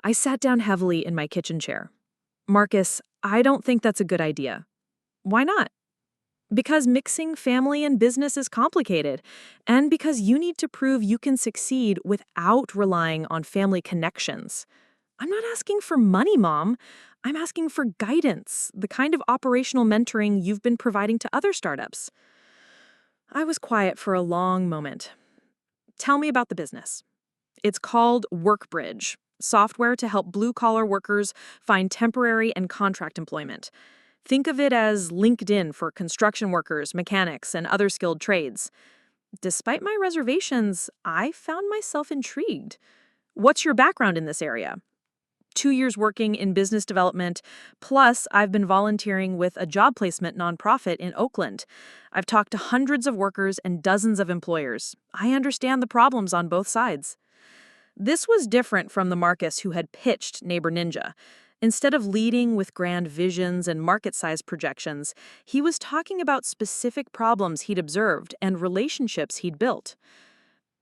I sat down heavily in my kitchen chair. "Marcus, I don't think that's a good idea." "Why not?" "Because mixing family and business is complicated, and because you need to prove you can succeed without relying on family connections." "I'm not asking for money, Mom. I'm asking for guidance, the kind of operational mentoring you've been providing to other startups." I was quiet for a long moment. "Tell me about the business." "It's called WorkBridge, software to help blue-collar workers find temporary and contract employment. Think of it as LinkedIn for construction workers, mechanics, and other skilled trades." Despite my reservations, I found myself intrigued. "What's your background in this area?" 2 years working in business development, plus I've been volunteering with a job placement nonprofit in Oakland. I've talked to hundreds of workers and dozens of employers. I understand the problems on both sides." This was different from the Marcus who had pitched Neighbor Ninja. Instead of leading with grand visions and market-size projections, he was talking about specific problems he'd observed and relationships he'd built.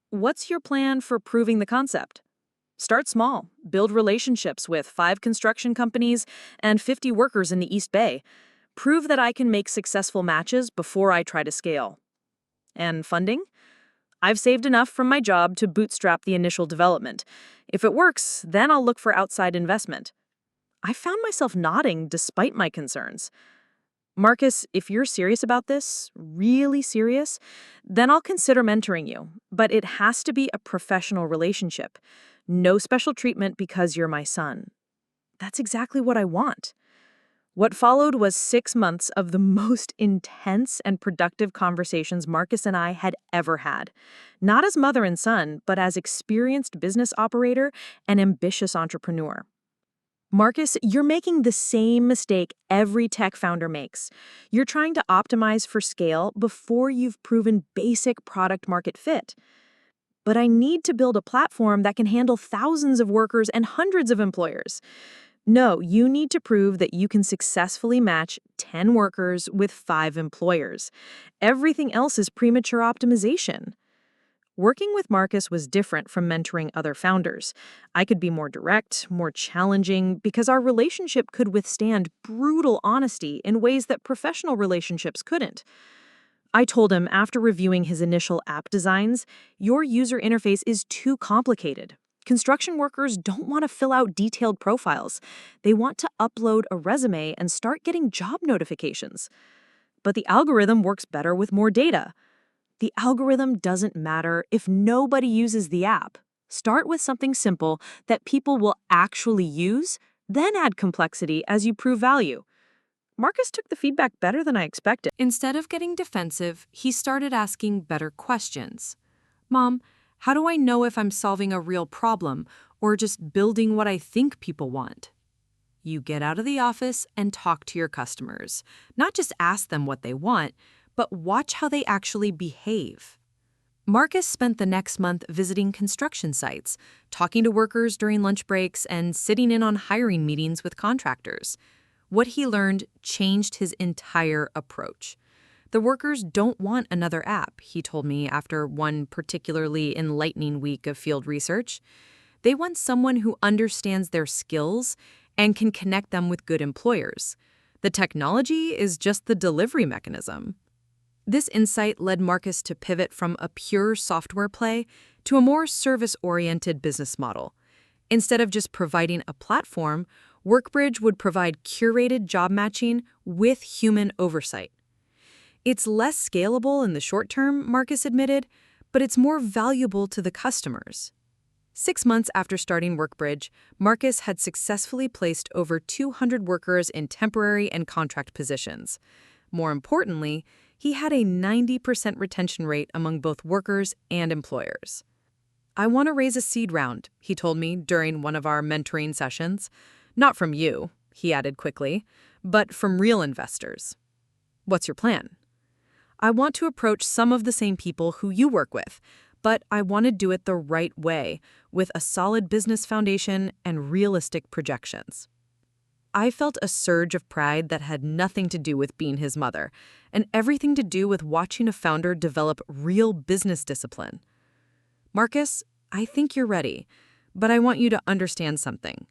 "What's your plan for proving the concept?" Start small. Build relationships with 5 construction companies and 50 workers in the East Bay. Prove that I can make successful matches before I try to scale. And funding? I've saved enough from my job to bootstrap the initial development. If it works, then I'll look for outside investment. I found myself nodding despite my concerns. Marcus, if you're serious about this, really serious, then I'll consider mentoring you. But it has to be a professional relationship. No special treatment because you're my son. That's exactly what I want. What followed was 6 months of the most intense and productive conversations Marcus and I had ever had. Not as mother and son, but as experienced business operator and ambitious entrepreneur. Marcus, you're making the same mistake every tech founder makes. You're trying to optimize for scale before you've proven basic product market fit. But I need to build a platform that can handle thousands of workers and hundreds of employers. No, you need to prove that you can successfully match 10 workers with 5 employers. Everything else is premature optimization. Working with Marcus was different from mentoring other founders. I could be more direct, more challenging, because our relationship could withstand brutal honesty in ways that professional relationships couldn't. I told him after reviewing his initial app designs, your user interface is too complicated. Construction workers don't want to fill out detailed profiles. They want to upload a resume and start getting job notifications. But the algorithm works better with more data. The algorithm doesn't matter if nobody uses the app. Start with something simple that people will actually use, then add complexity as you prove value. Marcus took the feedback better than I expected. Instead of getting defensive, he started asking better questions. Mom, how do I know if I'm solving a real problem or just building what I think people want? You get out of the office and talk to your customers. Not just ask them what they want, but watch how they actually behave. Marcus spent the next month visiting construction sites, talking to workers during lunch breaks, and sitting in on hiring meetings with contractors. What he learned changed his entire approach. The workers don't want another app, he told me after one particularly enlightening week of field research. They want someone who understands their skills and can connect them with good employers. The technology is just the delivery mechanism. This insight led Marcus to pivot from a pure software play to a more service-oriented business model. Instead of just providing a platform, Workbridge would provide curated job matching with human oversight. It's less scalable in the short term, Marcus admitted, but it's more valuable to the customers. 6 months after starting Workbridge, Marcus had successfully placed over 200 workers in temporary and contract positions. More importantly, he had a 90% retention rate among both workers and employers. I want to raise a seed round, he told me during one of our mentoring sessions. Not from you, he added quickly, but from real investors. What's your plan? I want to approach some of the same people who you work with, but I want to do it the right way, with a solid business foundation and realistic projections. I felt a surge of pride that had nothing to do with being his mother, and everything to do with watching a founder develop real business discipline. Marcus, I think you're ready, but I want you to understand something.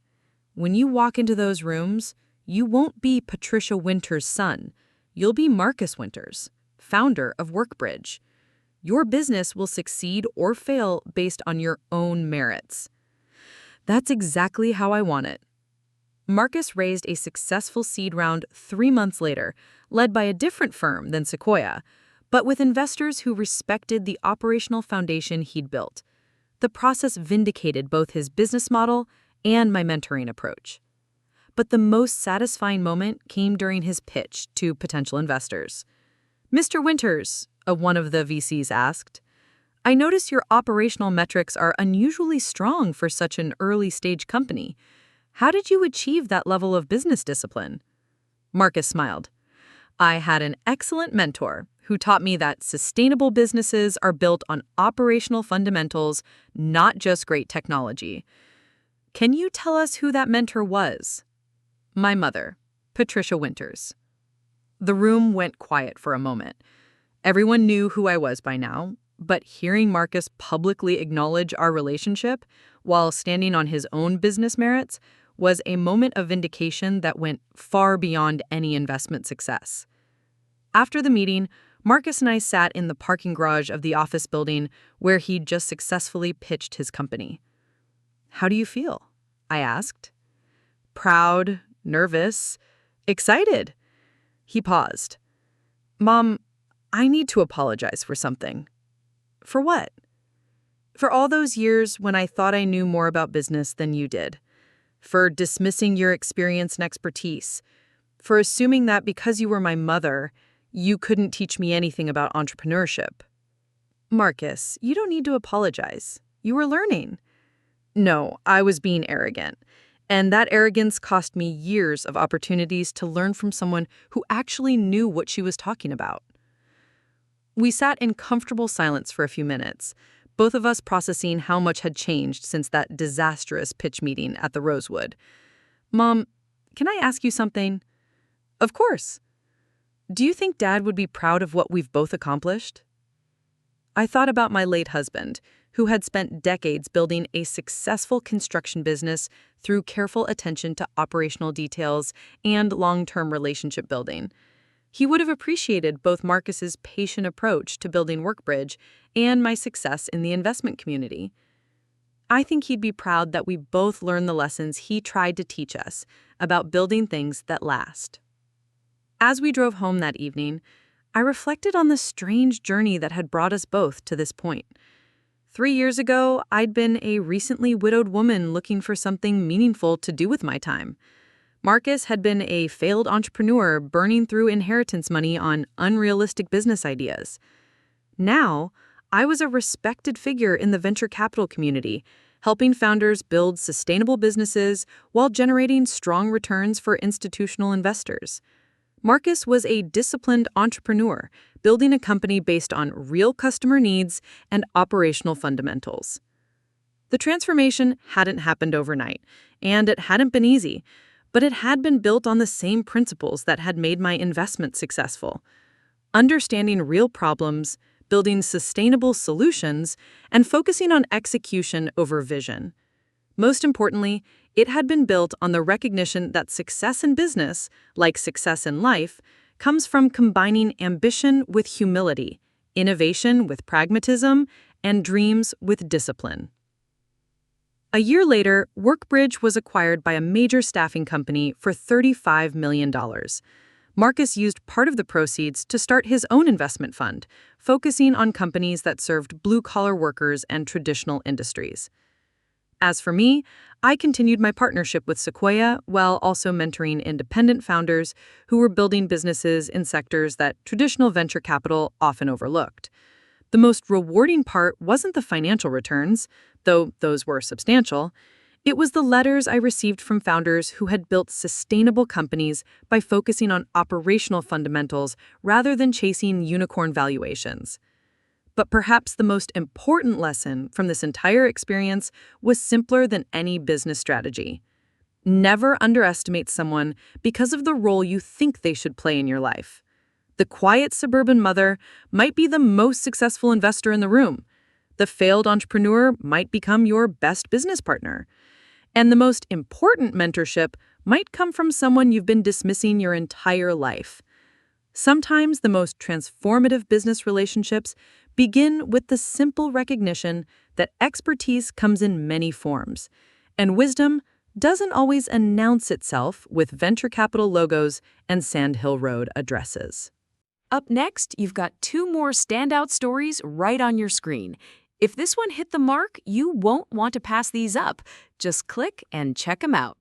When you walk into those rooms, you won't be Patricia Winters' son. You'll be Marcus Winters, founder of Workbridge. Your business will succeed or fail based on your own merits. That's exactly how I want it. Marcus raised a successful seed round 3 months later, led by a different firm than Sequoia, but with investors who respected the operational foundation he'd built. The process vindicated both his business model and my mentoring approach. But the most satisfying moment came during his pitch to potential investors. Mr. Winters, one of the VCs asked, I notice your operational metrics are unusually strong for such an early-stage company. How did you achieve that level of business discipline? Marcus smiled. I had an excellent mentor who taught me that sustainable businesses are built on operational fundamentals, not just great technology. Can you tell us who that mentor was? My mother, Patricia Winters. The room went quiet for a moment. Everyone knew who I was by now. But hearing Marcus publicly acknowledge our relationship while standing on his own business merits was a moment of vindication that went far beyond any investment success. After the meeting, Marcus and I sat in the parking garage of the office building where he'd just successfully pitched his company. "How do you feel?" I asked. "Proud, nervous, excited." He paused. "Mom, I need to apologize for something." "For what?" "For all those years when I thought I knew more about business than you did. For dismissing your experience and expertise. For assuming that because you were my mother, you couldn't teach me anything about entrepreneurship." "Marcus, you don't need to apologize. You were learning." "No, I was being arrogant. And that arrogance cost me years of opportunities to learn from someone who actually knew what she was talking about." We sat in comfortable silence for a few minutes, both of us processing how much had changed since that disastrous pitch meeting at the Rosewood. "Mom, can I ask you something?" "Of course." "Do you think Dad would be proud of what we've both accomplished?" I thought about my late husband, who had spent decades building a successful construction business through careful attention to operational details and long-term relationship building. He would have appreciated both Marcus's patient approach to building Workbridge and my success in the investment community. I think he'd be proud that we both learned the lessons he tried to teach us about building things that last. As we drove home that evening, I reflected on the strange journey that had brought us both to this point. 3 years ago, I'd been a recently widowed woman looking for something meaningful to do with my time. Marcus had been a failed entrepreneur burning through inheritance money on unrealistic business ideas. Now, I was a respected figure in the venture capital community, helping founders build sustainable businesses while generating strong returns for institutional investors. Marcus was a disciplined entrepreneur, building a company based on real customer needs and operational fundamentals. The transformation hadn't happened overnight, and it hadn't been easy, but it had been built on the same principles that had made my investment successful. Understanding real problems, building sustainable solutions, and focusing on execution over vision. Most importantly, it had been built on the recognition that success in business, like success in life, comes from combining ambition with humility, innovation with pragmatism, and dreams with discipline. A year later, Workbridge was acquired by a major staffing company for $35 million. Marcus used part of the proceeds to start his own investment fund, focusing on companies that served blue-collar workers and traditional industries. As for me, I continued my partnership with Sequoia while also mentoring independent founders who were building businesses in sectors that traditional venture capital often overlooked. The most rewarding part wasn't the financial returns, though those were substantial. It was the letters I received from founders who had built sustainable companies by focusing on operational fundamentals rather than chasing unicorn valuations. But perhaps the most important lesson from this entire experience was simpler than any business strategy. Never underestimate someone because of the role you think they should play in your life. The quiet suburban mother might be the most successful investor in the room. The failed entrepreneur might become your best business partner. And the most important mentorship might come from someone you've been dismissing your entire life. Sometimes the most transformative business relationships begin with the simple recognition that expertise comes in many forms, and wisdom doesn't always announce itself with venture capital logos and Sand Hill Road addresses. Up next, you've got 2 more standout stories right on your screen. If this one hit the mark, you won't want to pass these up. Just click and check them out.